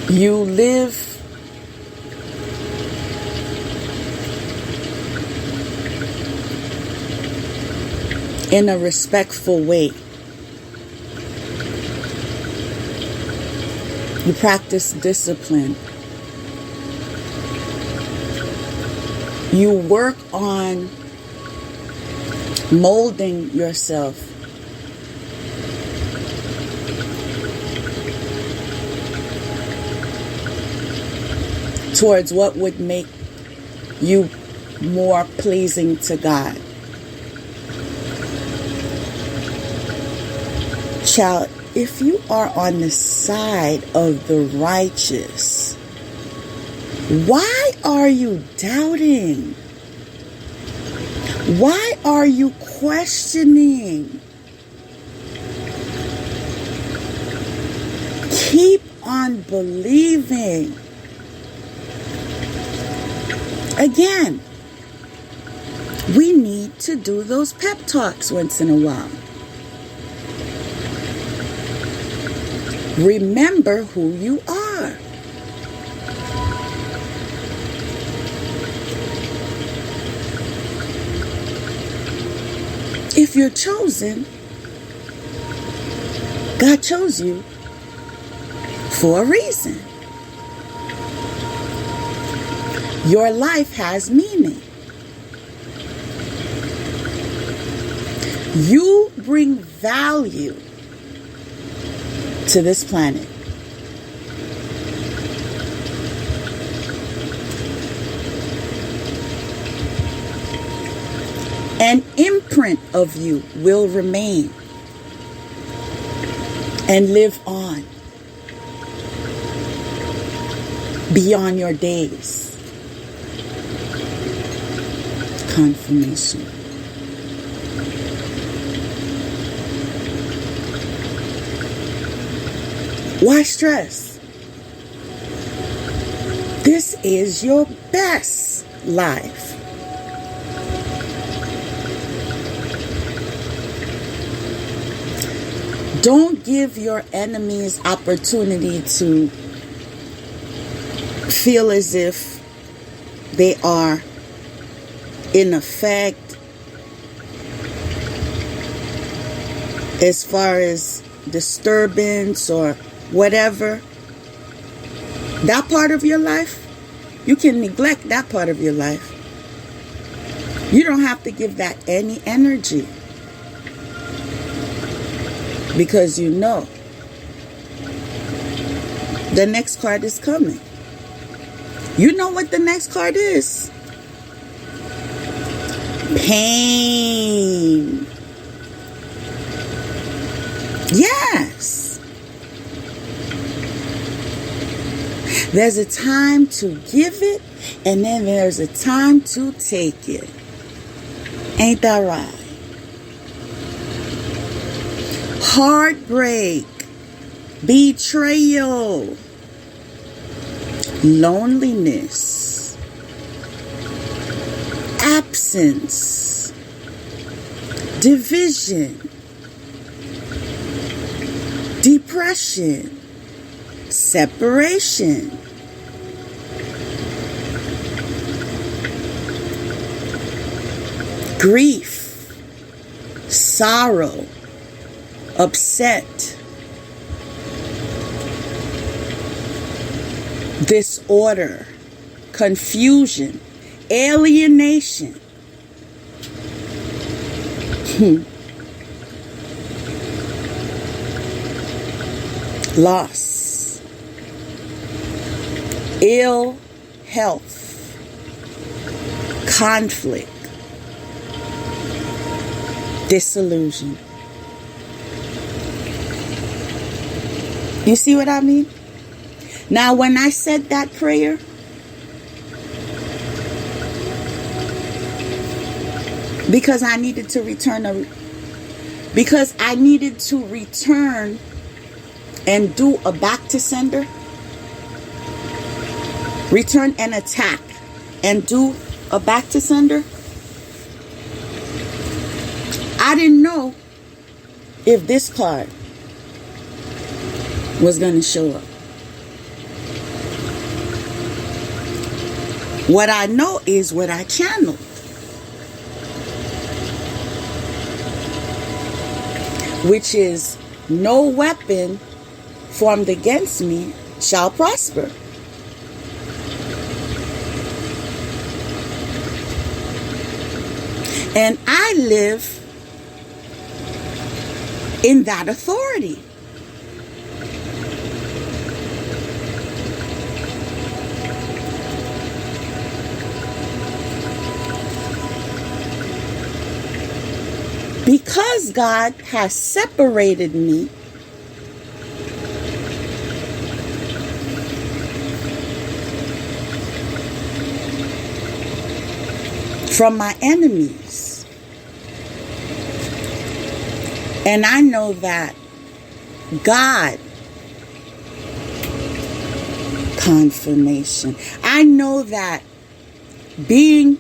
You live in a respectful way. You practice discipline. You work on molding yourself towards what would make you more pleasing to God. Child, if you are on the side of the righteous, why are you doubting? Why are you questioning? Keep on believing. Again, we need to do those pep talks once in a while. Remember who you are. If you're chosen, God chose you for a reason. Your life has meaning. You bring value to this planet. An imprint of you will remain and live on beyond your days. Confirmation. Why stress? This is your best life. Don't give your enemies opportunity to feel as if they are in effect as far as disturbance or whatever. That part of your life, you can neglect that part of your life. You don't have to give that any energy. Because you know the next card is coming. You know what the next card is? Pain. Yes. There's a time to give it, and then there's a time to take it. Ain't that right? Heartbreak, betrayal, loneliness, absence, division, depression, separation, grief, sorrow, upset, disorder, confusion, alienation, loss, ill health, conflict, disillusion. You see what I mean? Now, when I said that prayer, because I needed to return and do a back to sender, return an attack and do a back to sender, I didn't know if this card was going to show up. What I know is what I channeled. Which is, no weapon formed against me shall prosper. And I live in that authority. Because God has separated me from my enemies, and I know that God, confirmation, I know that being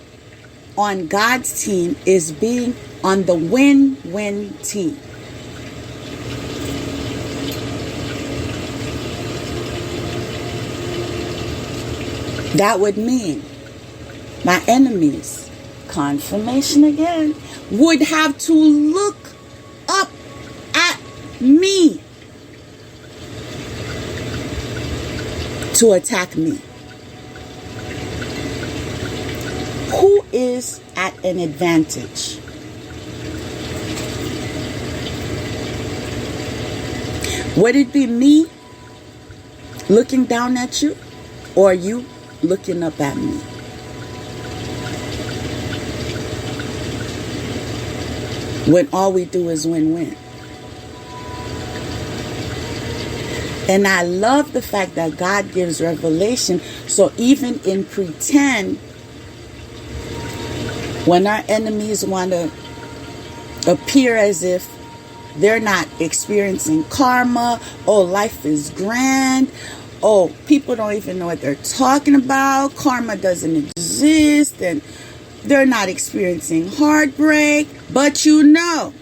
on God's team is being on the win-win team. That would mean my enemies, confirmation again, would have to look up at me to attack me. Who is at an advantage? Would it be me looking down at you, or you looking up at me? When all we do is win-win. And I love the fact that God gives revelation. So even in pretend, when our enemies want to appear as if they're not experiencing karma, oh, life is grand, oh, people don't even know what they're talking about, karma doesn't exist, and they're not experiencing heartbreak, but you know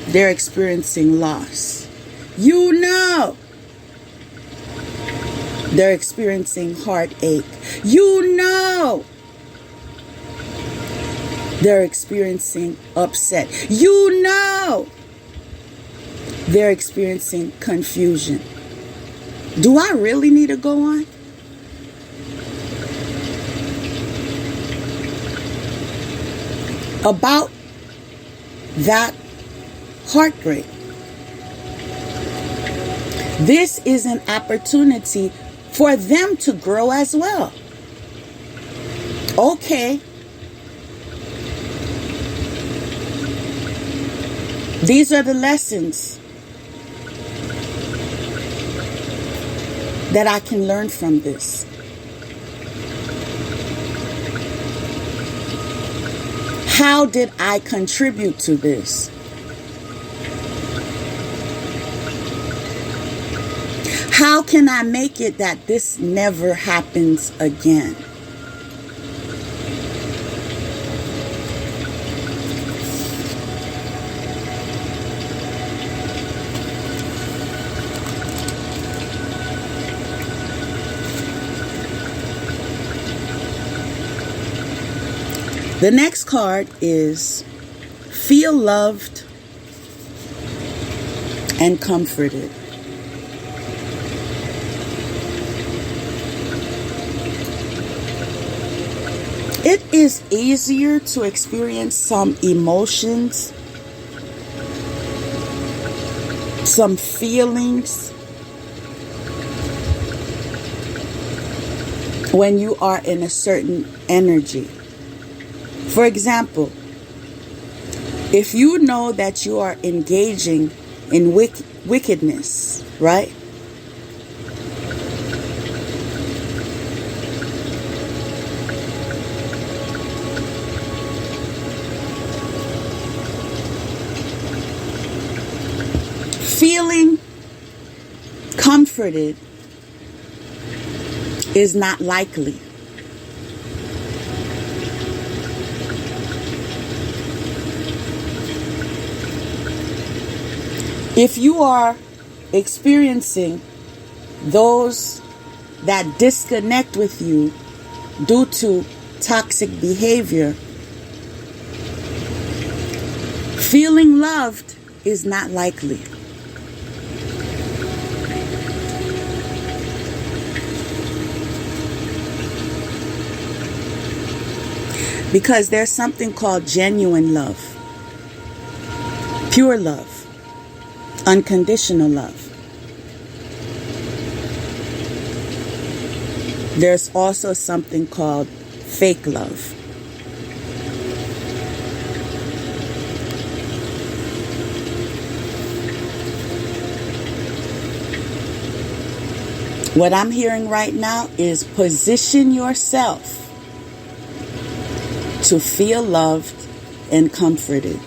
they're experiencing loss. You know they're experiencing heartache. You know they're experiencing upset. You know they're experiencing confusion. Do I really need to go on? About that heartbreak. This is an opportunity for them to grow as well. Okay. These are the lessons that I can learn from this. How did I contribute to this? How can I make it that this never happens again? The next card is feel loved and comforted. It is easier to experience some emotions, some feelings, when you are in a certain energy. For example, if you know that you are engaging in wickedness, right? Feeling comforted is not likely. If you are experiencing those that disconnect with you due to toxic behavior, feeling loved is not likely. Because there's something called genuine love, pure love, unconditional love. There's also something called fake love. What I'm hearing right now is position yourself to feel loved and comforted.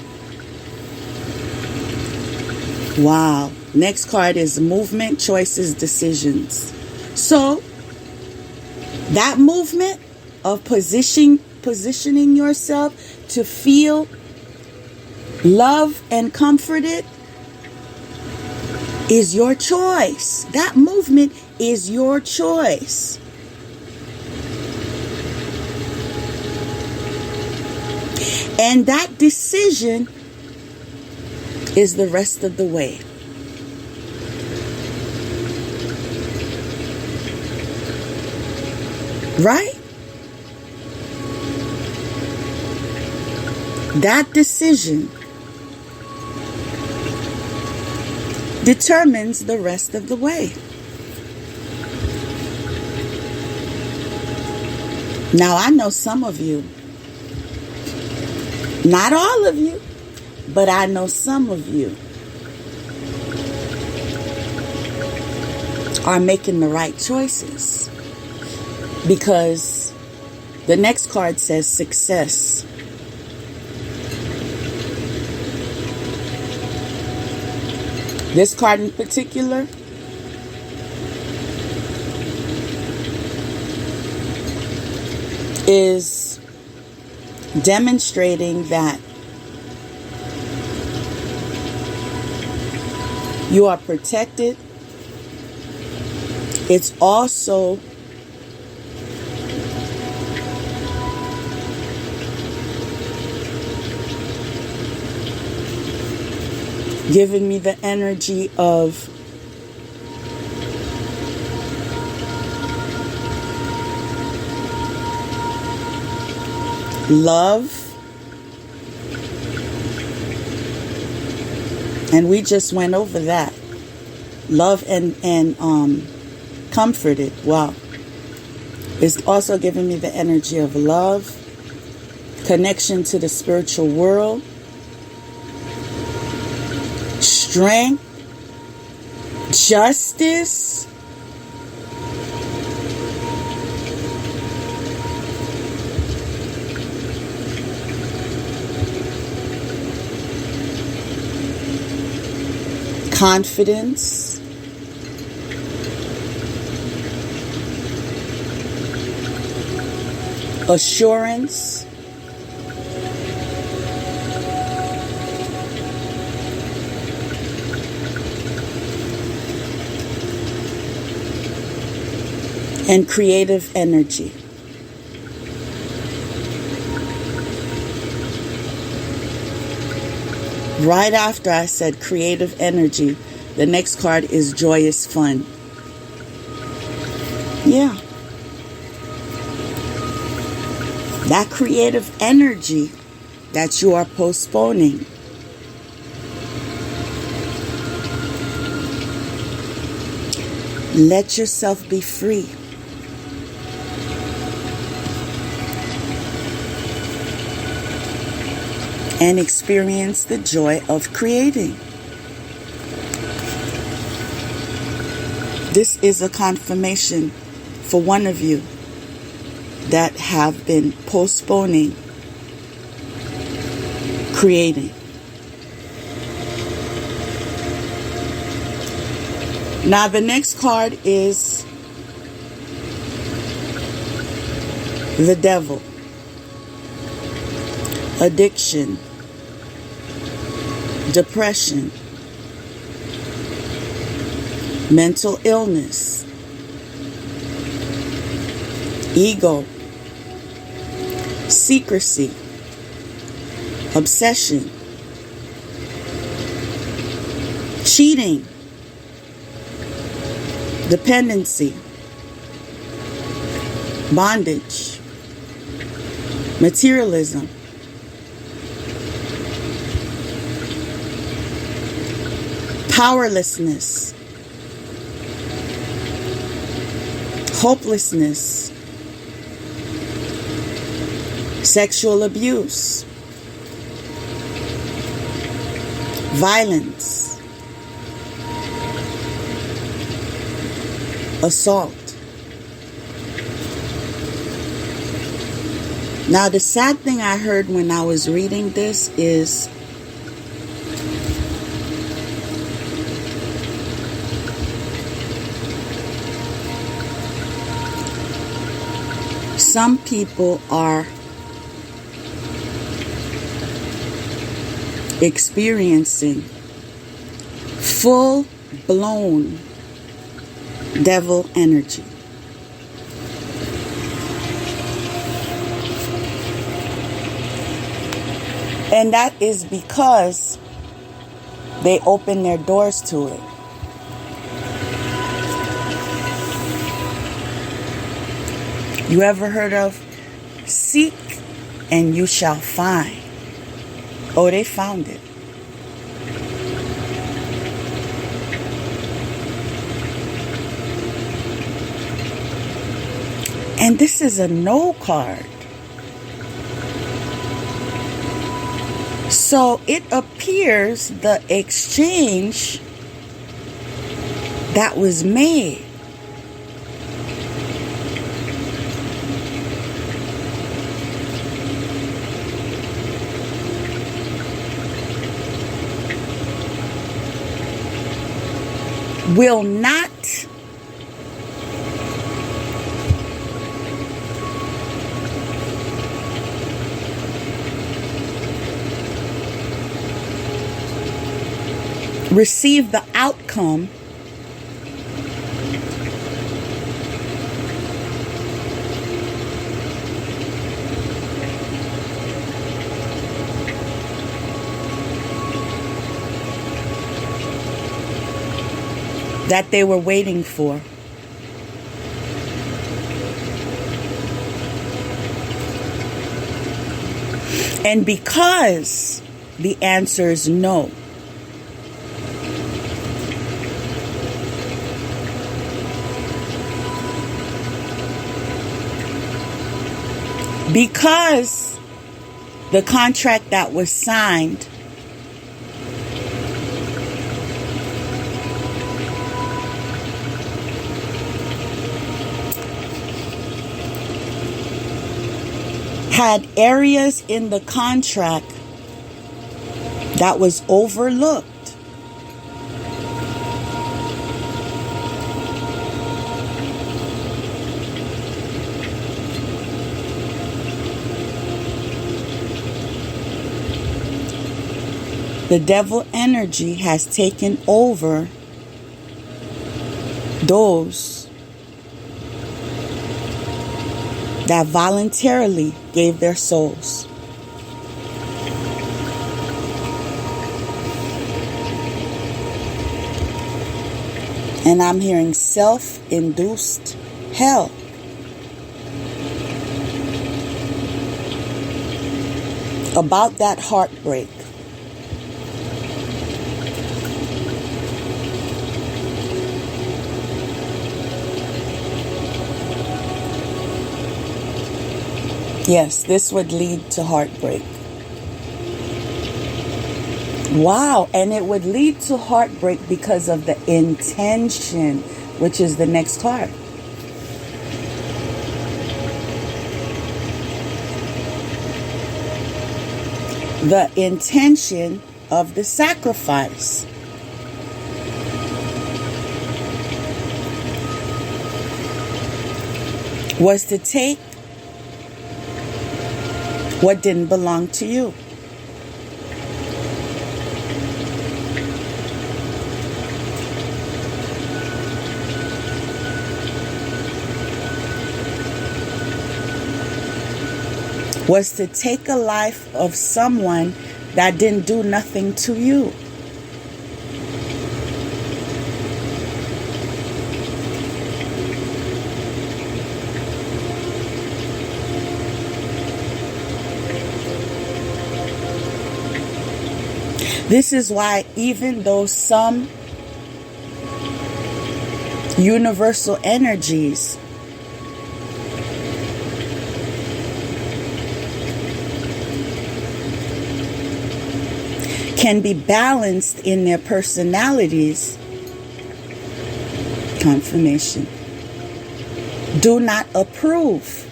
Wow. Next card is movement, choices, decisions. So that movement of positioning yourself to feel love and comforted is your choice. That movement is your choice. And that decision is the rest of the way. Right? That decision determines the rest of the way. Now, I know some of you, not all of you, but I know some of you are making the right choices, because the next card says success. This card in particular is demonstrating that you are protected. It's also giving me the energy of love. And we just went over that. Love and comforted. Wow. It's also giving me the energy of love, connection to the spiritual world, strength, justice, confidence, assurance, and creative energy. Right after I said creative energy, the next card is joyous fun. Yeah. That creative energy that you are postponing, let yourself be free. And experience the joy of creating. This is a confirmation for one of you that have been postponing creating. Now the next card is the devil. Addiction. Depression. Mental illness. Ego. Secrecy. Obsession. Cheating. Dependency. Bondage. Materialism. Powerlessness. Hopelessness. Sexual abuse. Violence. Assault. Now, the sad thing I heard when I was reading this is some people are experiencing full-blown devil energy. And that is because they open their doors to it. You ever heard of seek and you shall find? Oh, they found it. And this is a no card. So it appears the exchange that was made will not receive the outcome that they were waiting for. And because the answer is no, because the contract that was signed had areas in the contract that was overlooked. The devil energy has taken over those that voluntarily gave their souls. And I'm hearing self-induced hell. about that heartbreak. Yes, this would lead to heartbreak. Wow, and it would lead to heartbreak because of the intention, which is the next card. The intention of the sacrifice. Was to take what didn't belong to you. Was to take a life of someone that didn't do nothing to you. This is why even though some universal energies can be balanced in their personalities, confirmation, do not approve.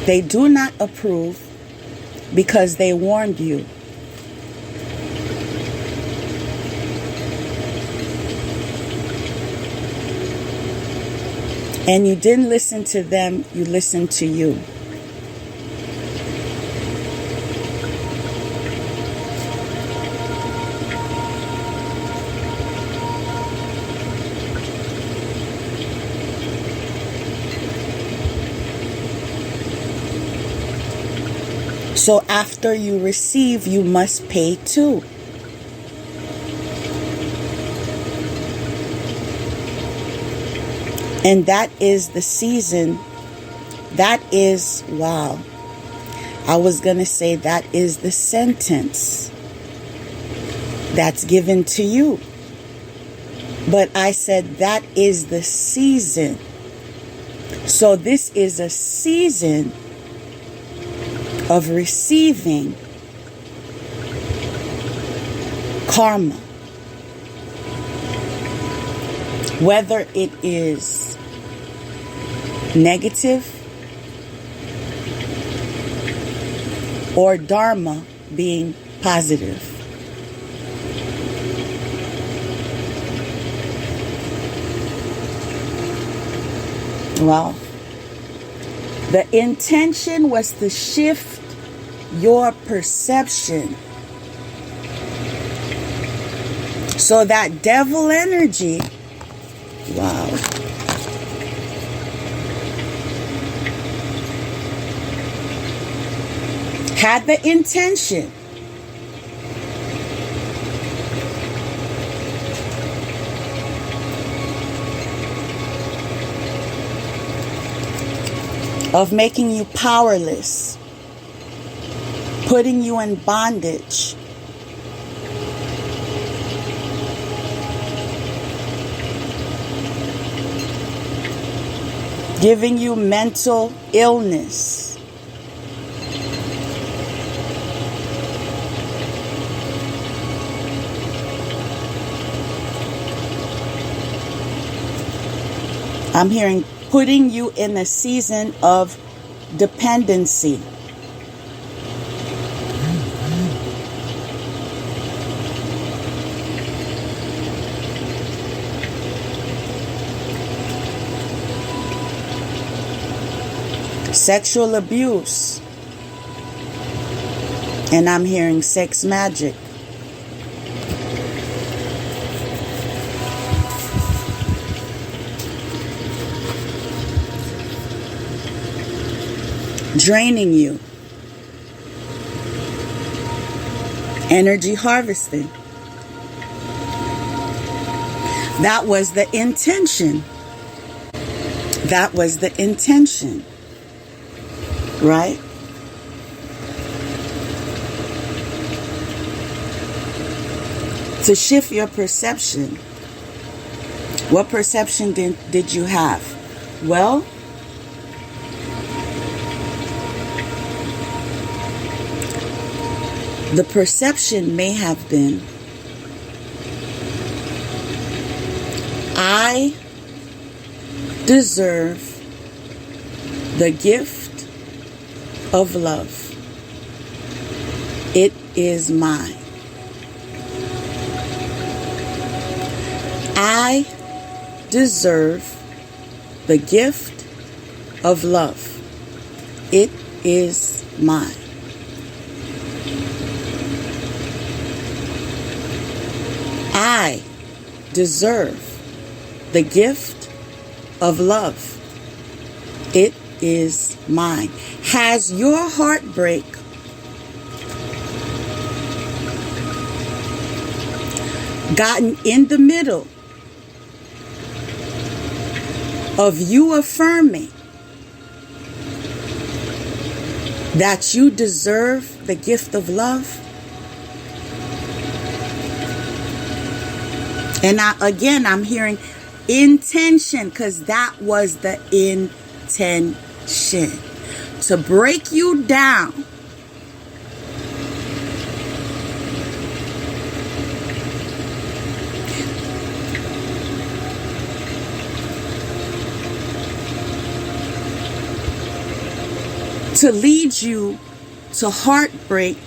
They do not approve because they warned you. And you didn't listen to them, you listened to you. So after you receive, you must pay too. And that is the season. That is, wow. I was going to say that is the sentence that's given to you. But I said that is the season. So this is a season of receiving karma. Whether it is negative or dharma being positive. Well, the intention was to shift your perception so that devil energy, wow, had the intention of making you powerless, putting you in bondage, giving you mental illness, I'm hearing putting you in a season of dependency. Sexual abuse. And I'm hearing sex magic. Draining you. Energy harvesting. That was the intention. That was the intention. Right? To shift your perception. What perception did you have? Well, the perception may have been, I deserve the gift of love. It is mine. I deserve the gift of love. It is mine. I deserve the gift of love. It is mine. Has your heartbreak gotten in the middle of you affirming that you deserve the gift of love? And I'm hearing intention, because that was the intention. To break you down. To lead you to heartbreak.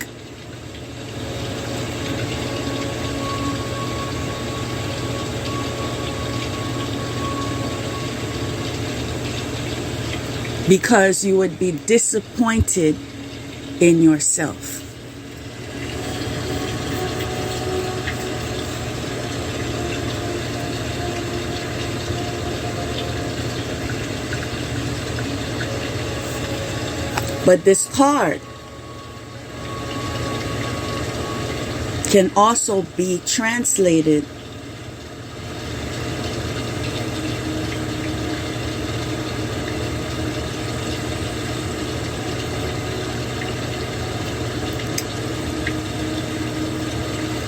Because you would be disappointed in yourself. But this card can also be translated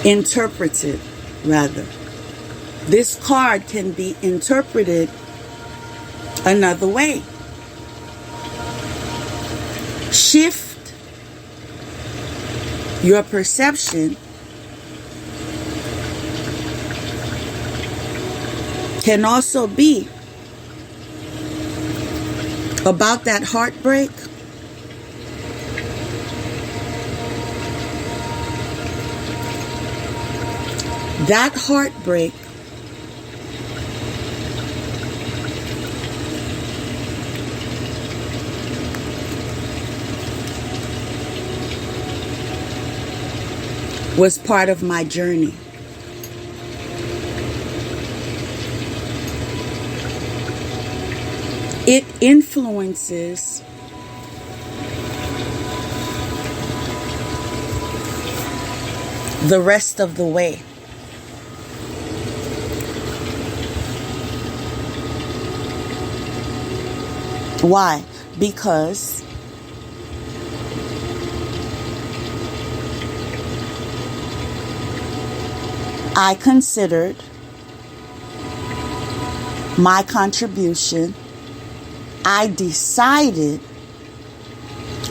interpreted, rather. This card can be interpreted another way. Shift your perception can also be about that heartbreak. That heartbreak was part of my journey. It influences the rest of the way. Why? Because I considered my contribution. I decided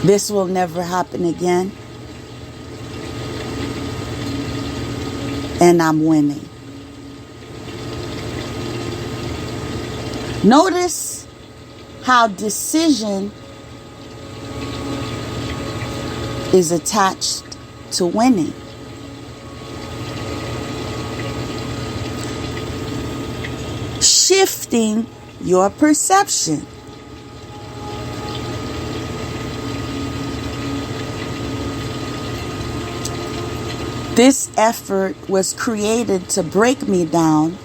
this will never happen again. And I'm winning. Notice how decision is attached to winning. Shifting your perception. This effort was created to break me down.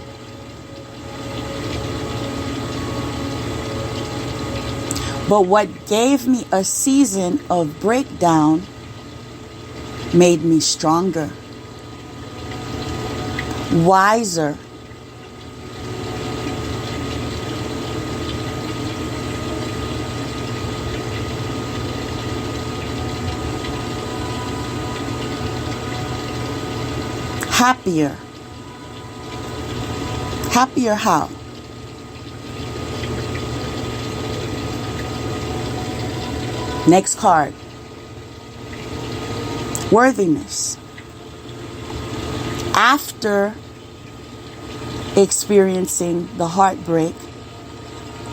But what gave me a season of breakdown made me stronger, wiser, happier. Happier how? Next card. Worthiness. After experiencing the heartbreak,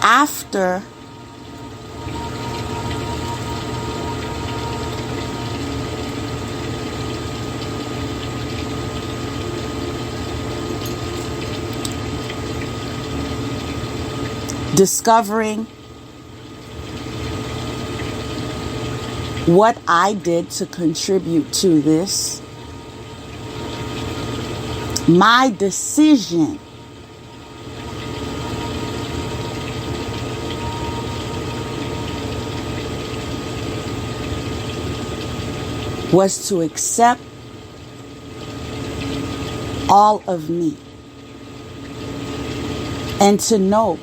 after discovering what I did to contribute to this, my decision was to accept all of me and to know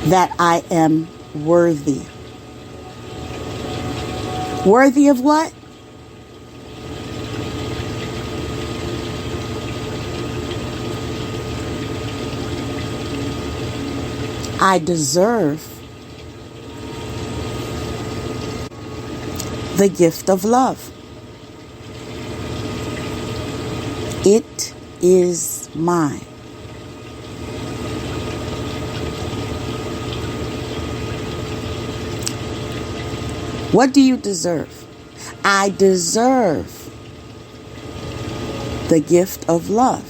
that I am worthy. Worthy of what? I deserve the gift of love. It is mine. What do you deserve? I deserve the gift of love.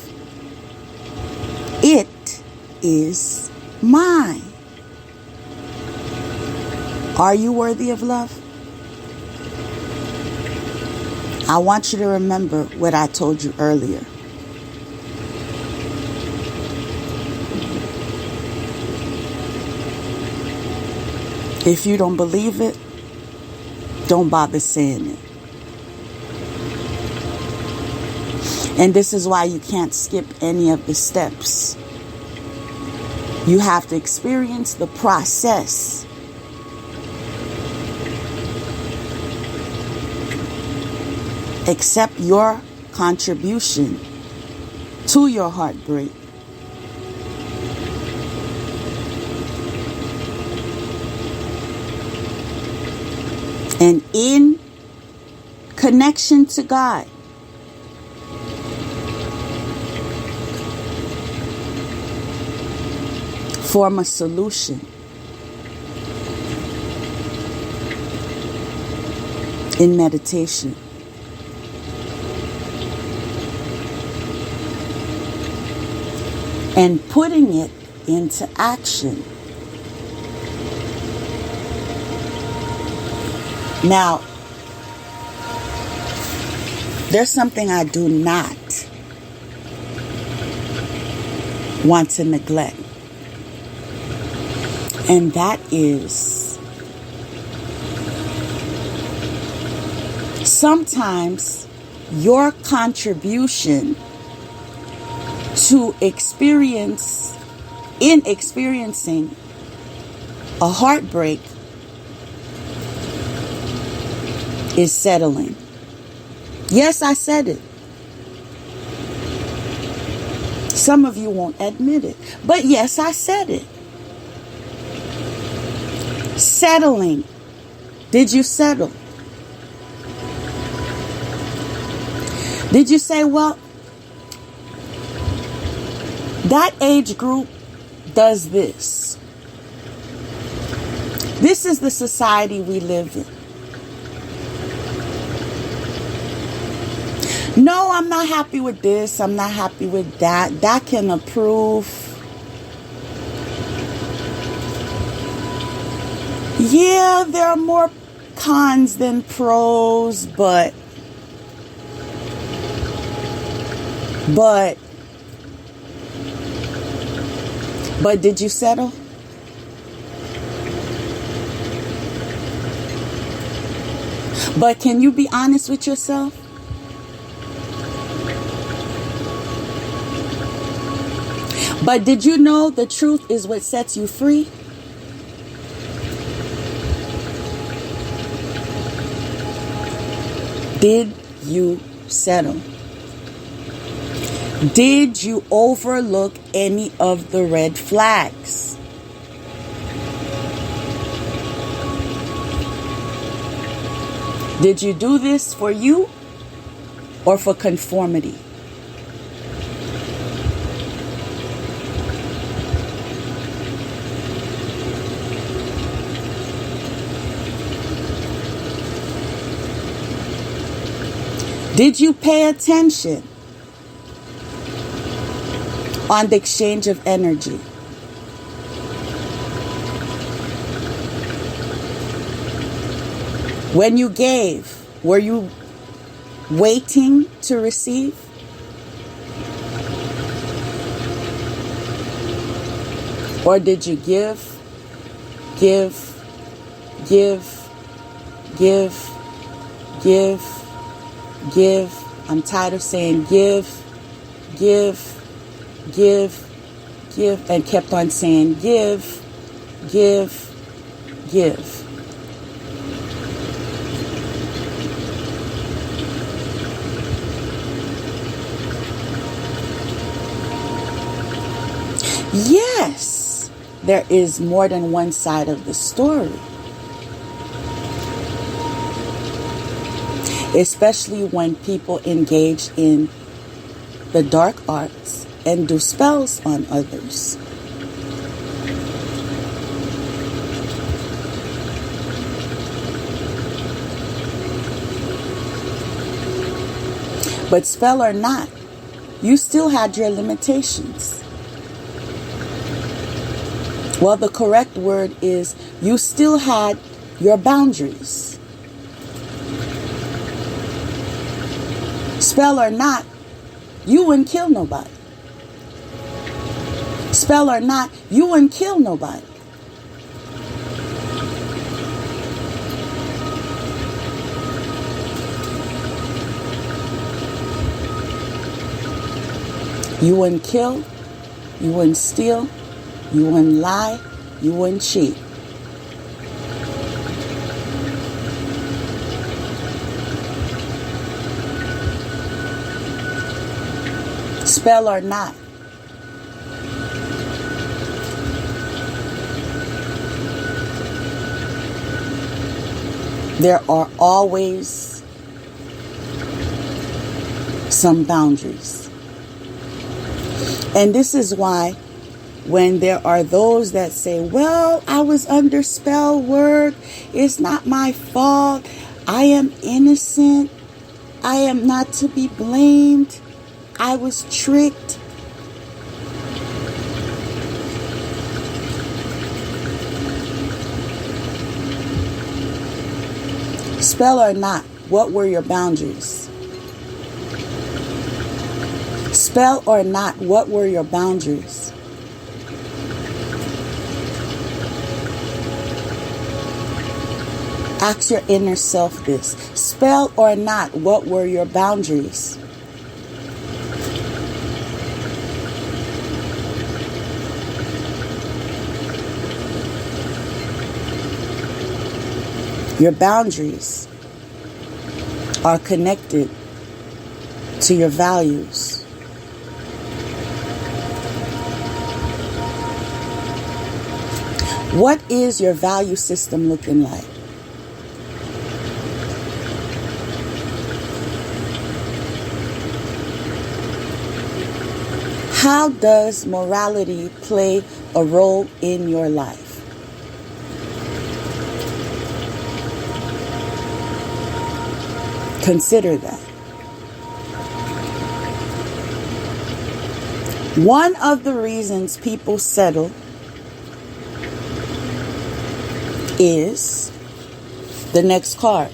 It is mine. Are you worthy of love? I want you to remember what I told you earlier. If you don't believe it, don't bother saying it. And this is why you can't skip any of the steps. You have to experience the process. Accept your contribution to your heartbreak. And in connection to God, form a solution. In meditation. And putting it into action. Now, there's something I do not want to neglect. And that is, sometimes your contribution to experiencing a heartbreak is settling. Yes, I said it. Some of you won't admit it, but yes, I said it. Settling. Did you settle? Did you say, well, that age group does this. This is the society we live in. No, I'm not happy with this. I'm not happy with that. That can approve. Yeah, there are more cons than pros, but did you settle? But can you be honest with yourself? But did you know the truth is what sets you free? Did you settle? Did you overlook any of the red flags? Did you do this for you or for conformity? Did you pay attention on the exchange of energy? When you gave, were you waiting to receive? Or did you give? I'm tired of saying give, and kept on saying give. Yes, there is more than one side of the story. Especially when people engage in the dark arts and do spells on others. But spell or not, you still had your limitations. Well, the correct word is you still had your boundaries. Spell or not, you wouldn't kill nobody. Spell or not, you wouldn't kill nobody. You wouldn't kill, you wouldn't steal, you wouldn't lie, you wouldn't cheat. Spell or not, there are always some boundaries. And this is why when there are those that say, well, I was under spell work, it's not my fault, I am innocent, I am not to be blamed, I was tricked. Spell or not, what were your boundaries? Spell or not, what were your boundaries? Ask your inner self this. Spell or not, what were your boundaries? Your boundaries are connected to your values. What is your value system looking like? How does morality play a role in your life? Consider that. One of the reasons people settle is the next card.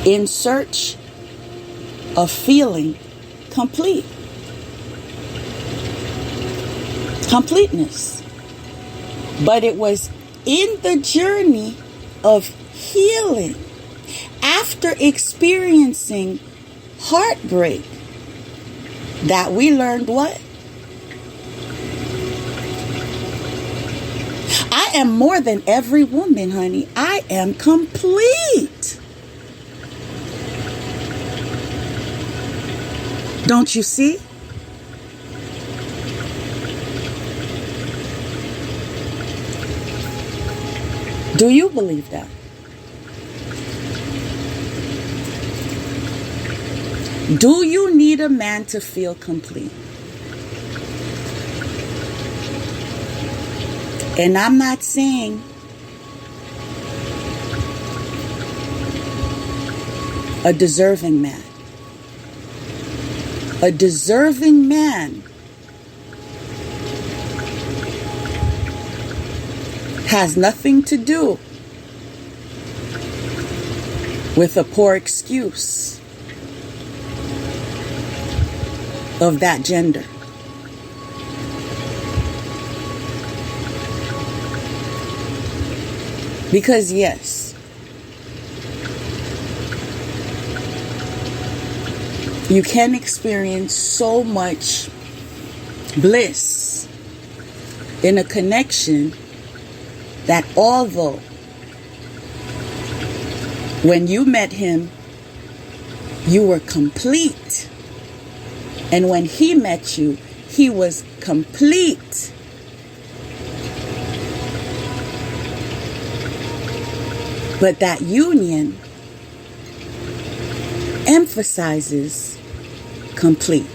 In search of feeling complete. Completeness. But it was in the journey of healing, after experiencing heartbreak, that we learned what? I am more than every woman, honey. I am complete. Don't you see? Do you believe that? Do you need a man to feel complete? And I'm not saying a deserving man. A deserving man has nothing to do with a poor excuse of that gender. Because yes, you can experience so much bliss in a connection that although when you met him, you were complete, and when he met you, he was complete. But that union emphasizes complete.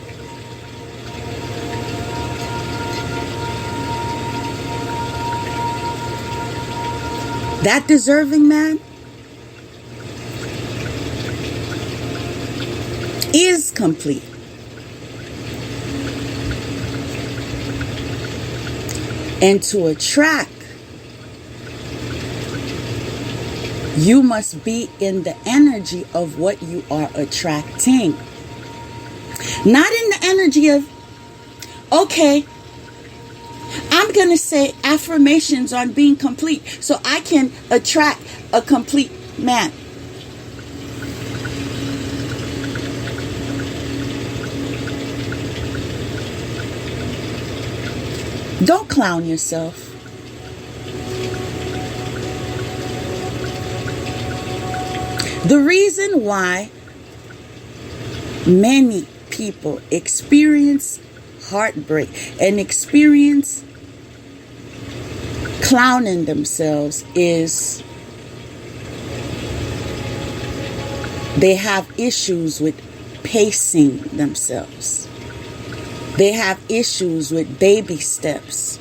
That deserving man is complete. And to attract, you must be in the energy of what you are attracting. Not in the energy of, okay, I'm going to say affirmations on being complete so I can attract a complete man. Don't clown yourself. The reason why many people experience heartbreak and experience clowning themselves is they have issues with pacing themselves. They have issues with baby steps.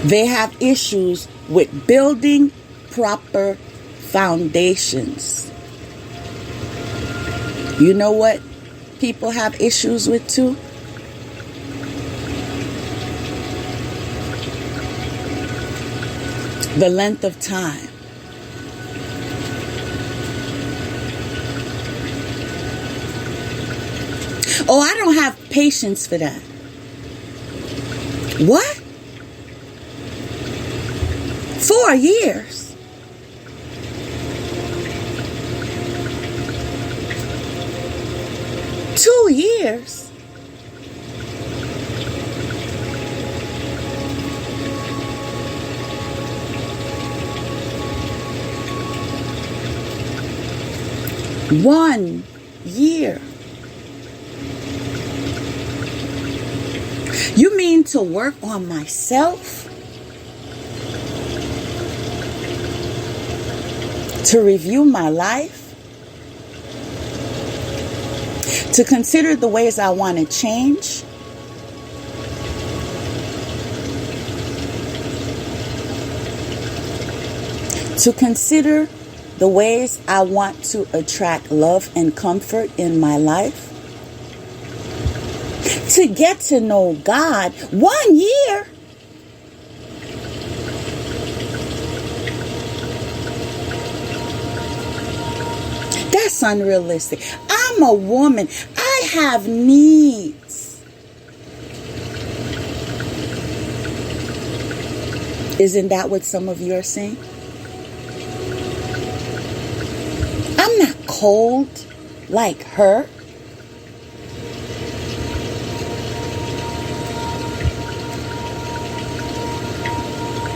They have issues with building proper foundations. You know what people have issues with too? The length of time. Oh, I don't have patience for that. What? 4 years? Two years? One year? You mean to work on myself? To review my life? To consider the ways I want to change? To consider the ways I want to attract love and comfort in my life? To get to know God? 1 year? That's unrealistic. I'm a woman. I have needs. Isn't that what some of you are saying? I'm not cold like her.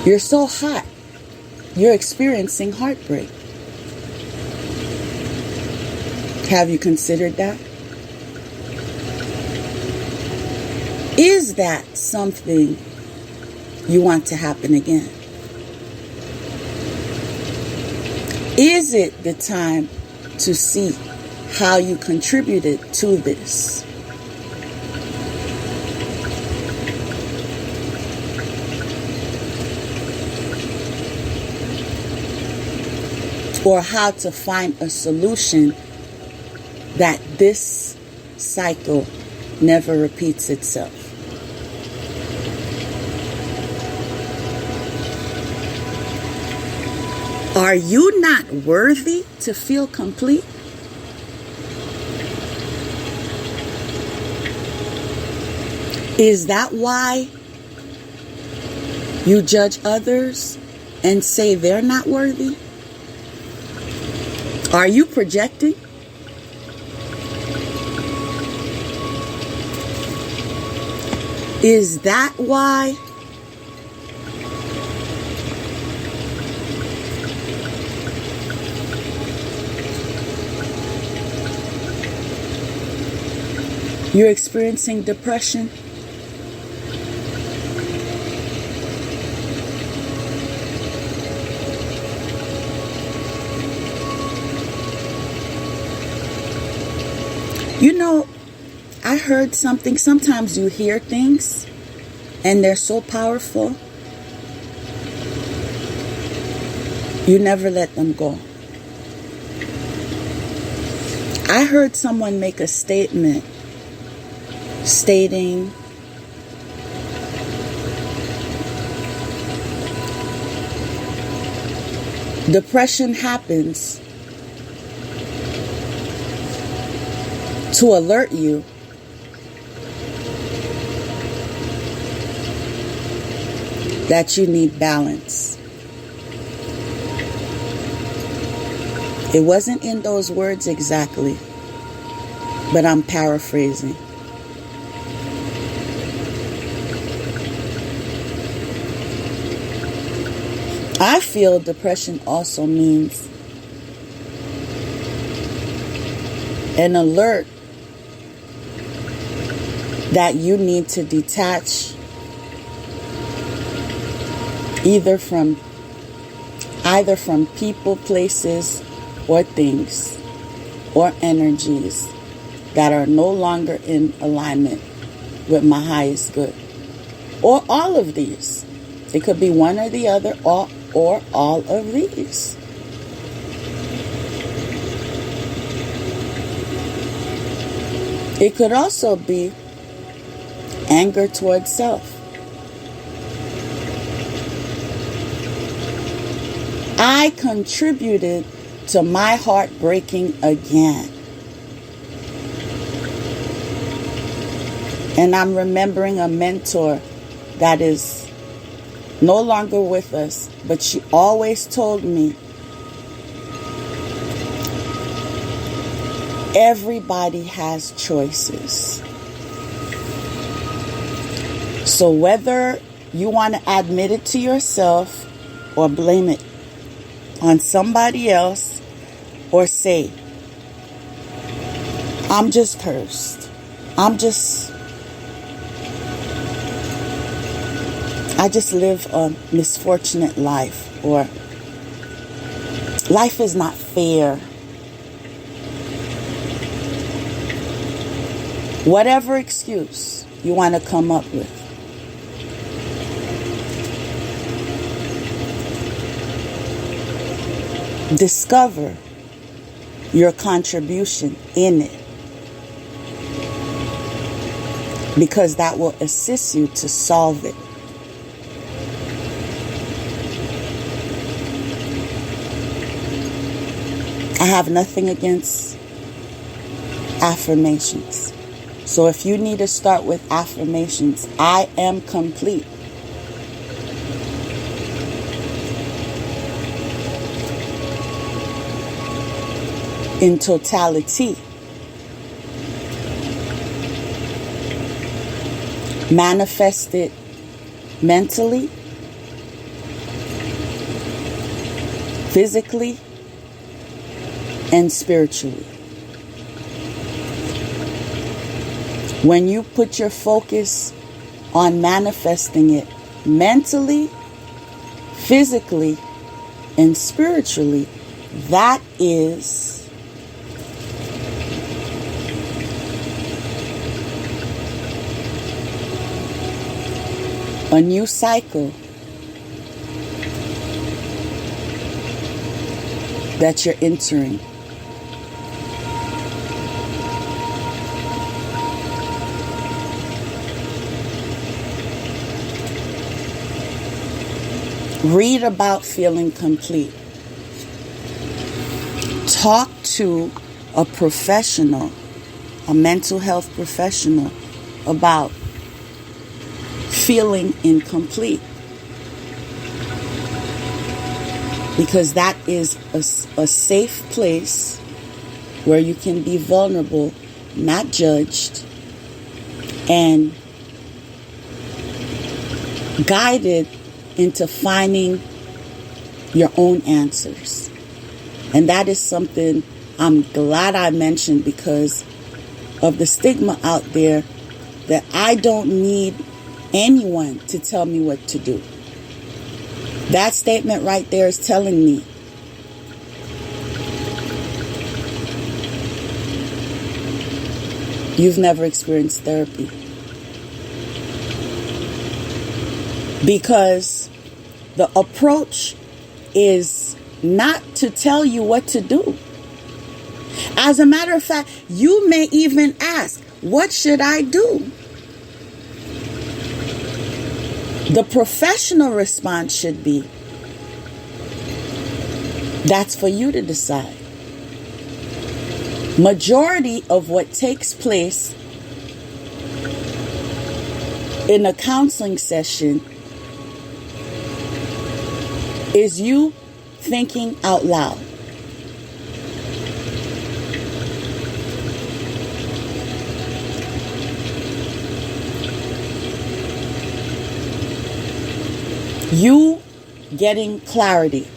You're so hot. You're experiencing heartbreak. Have you considered that? Is that something you want to happen again? Is it the time to see how you contributed to this? Or how to find a solution that this cycle never repeats itself? Are you not worthy to feel complete? Is that why you judge others and say they're not worthy? Are you projecting? Is that why you're experiencing depression? You know, I heard something. Sometimes you hear things and they're so powerful, you never let them go. I heard someone make a statement stating depression happens to alert you that you need balance. It wasn't in those words exactly, but I'm paraphrasing. I feel depression also means an alert that you need to detach either from people, places, or things, or energies that are no longer in alignment with my highest good. Or all of these. It could be one or the other, or all of these. It could also be anger towards self. I contributed to my heart breaking again. And I'm remembering a mentor that is no longer with us, but she always told me, everybody has choices. So whether you want to admit it to yourself or blame it on somebody else, or say, I'm just cursed. I just live a misfortunate life, or life is not fair. Whatever excuse you want to come up with. Discover your contribution in it, because that will assist you to solve it. I have nothing against affirmations. So if you need to start with affirmations, I am complete. In totality. Manifest it mentally, physically, and spiritually. When you put your focus on manifesting it mentally, physically, and spiritually, that is a new cycle that you're entering. Read about feeling complete. Talk to a professional, a mental health professional, about feeling incomplete. Because that is a safe place where you can be vulnerable, not judged, and guided into finding your own answers. And that is something I'm glad I mentioned, because of the stigma out there that I don't need anyone to tell me what to do. That statement right there is telling me you've never experienced therapy. Because the approach is not to tell you what to do. As a matter of fact, you may even ask, what should I do? The professional response should be, that's for you to decide. Majority of what takes place in a counseling session is you thinking out loud. You getting clarity.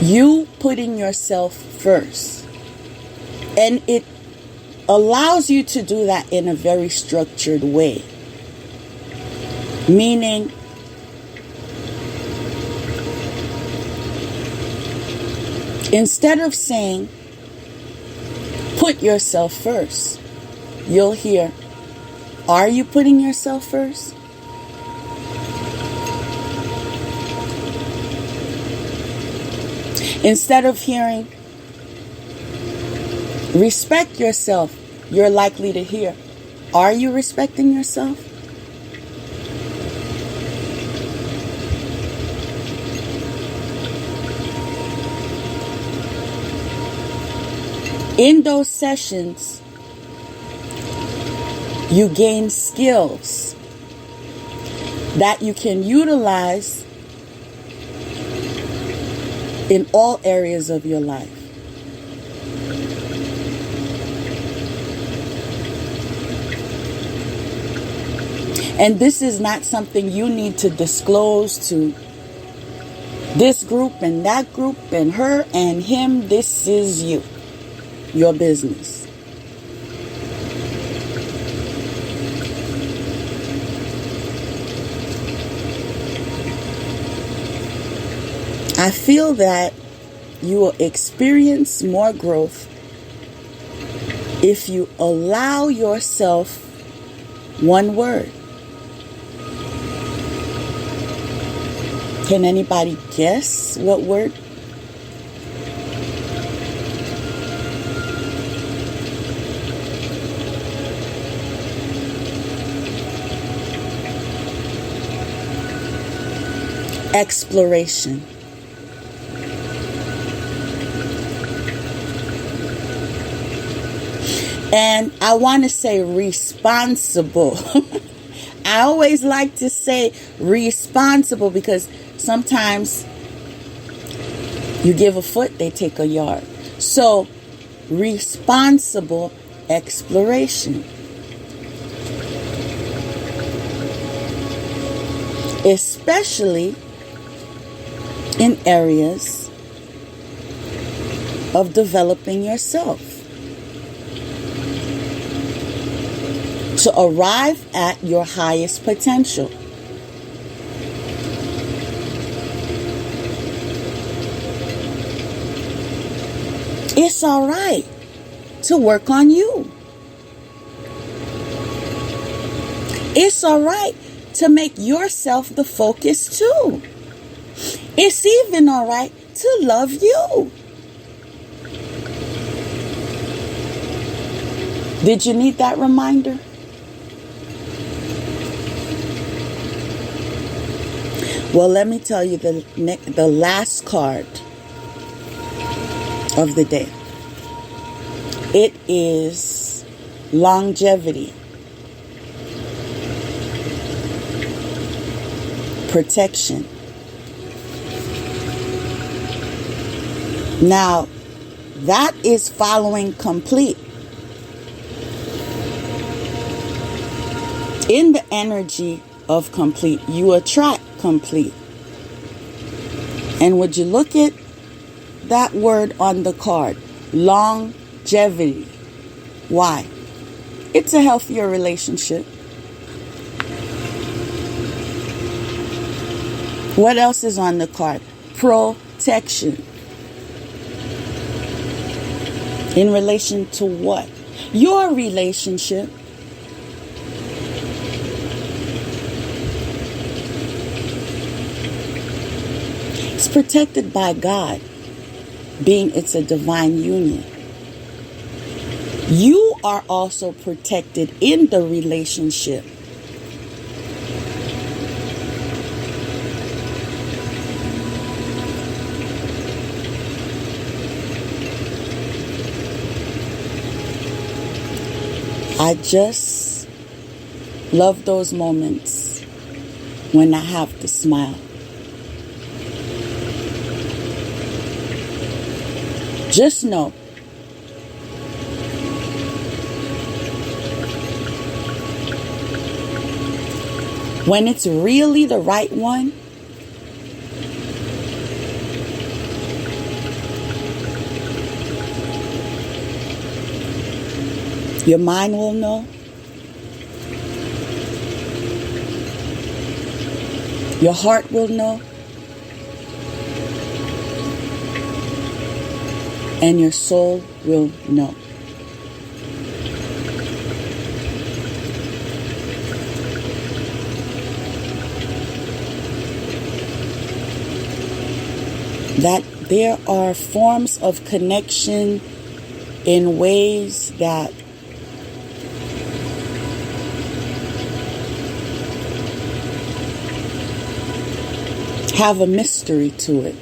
You putting yourself first. And it allows you to do that in a very structured way. Meaning, instead of saying, put yourself first, you'll hear, are you putting yourself first? Instead of hearing, respect yourself, you're likely to hear, are you respecting yourself? In those sessions, you gain skills that you can utilize in all areas of your life. And this is not something you need to disclose to this group and that group and her and him. This is you. Your business. I feel that you will experience more growth if you allow yourself one word. Can anybody guess what word? Exploration. And I want to say responsible. I always like to say responsible because sometimes you give a foot, they take a yard. So, responsible exploration. Especially in areas of developing yourself. to arrive at your highest potential. It's all right to work on you. It's all right to make yourself the focus too. It's even all right to love you. Did you need that reminder? Well, let me tell you the last card of the day. It is longevity, protection. Now, that is following complete. In the energy of complete, you attract complete. And would you look at that word on the card? Longevity. Why? It's a healthier relationship. What else is on the card? Protection. In relation to what? Your relationship. It's protected by God, being it's a divine union. You are also protected in the relationship. I just love those moments when I have to smile. Just know when it's really the right one, your mind will know. Your heart will know. And your soul will know. That there are forms of connection in ways that have a mystery to it.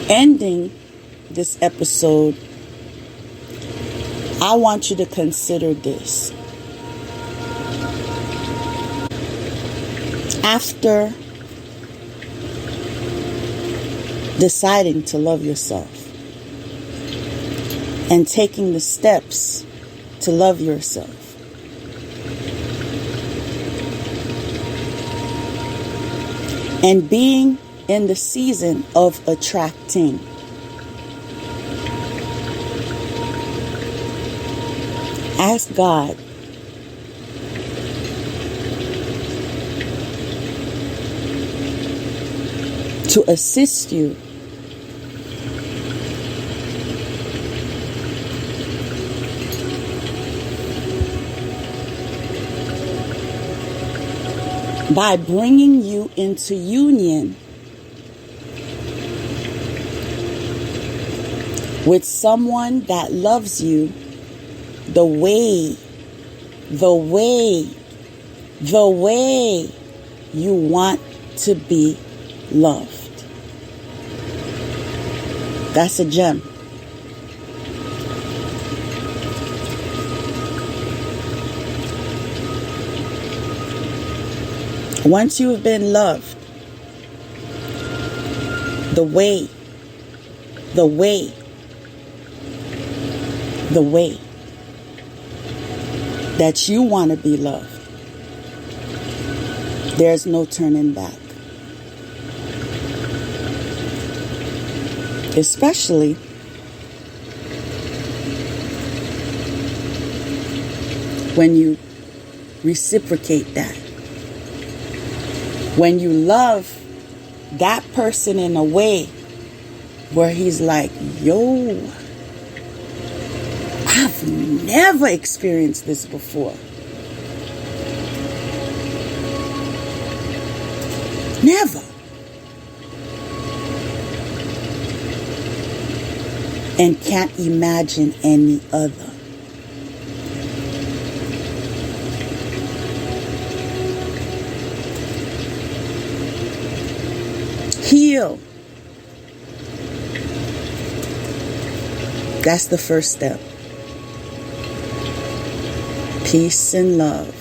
Ending this episode, I want you to consider this. After deciding to love yourself and taking the steps to love yourself, and being in the season of attracting, ask God to assist you by bringing you into union with someone that loves you the way you want to be loved. That's a gem. Once you have been loved the way that you want to be loved, there's no turning back. especially when you reciprocate that. When you love that person in a way where he's like, yo, I've never experienced this before. Never. And can't imagine any other. Heal. That's the first step. Peace and love.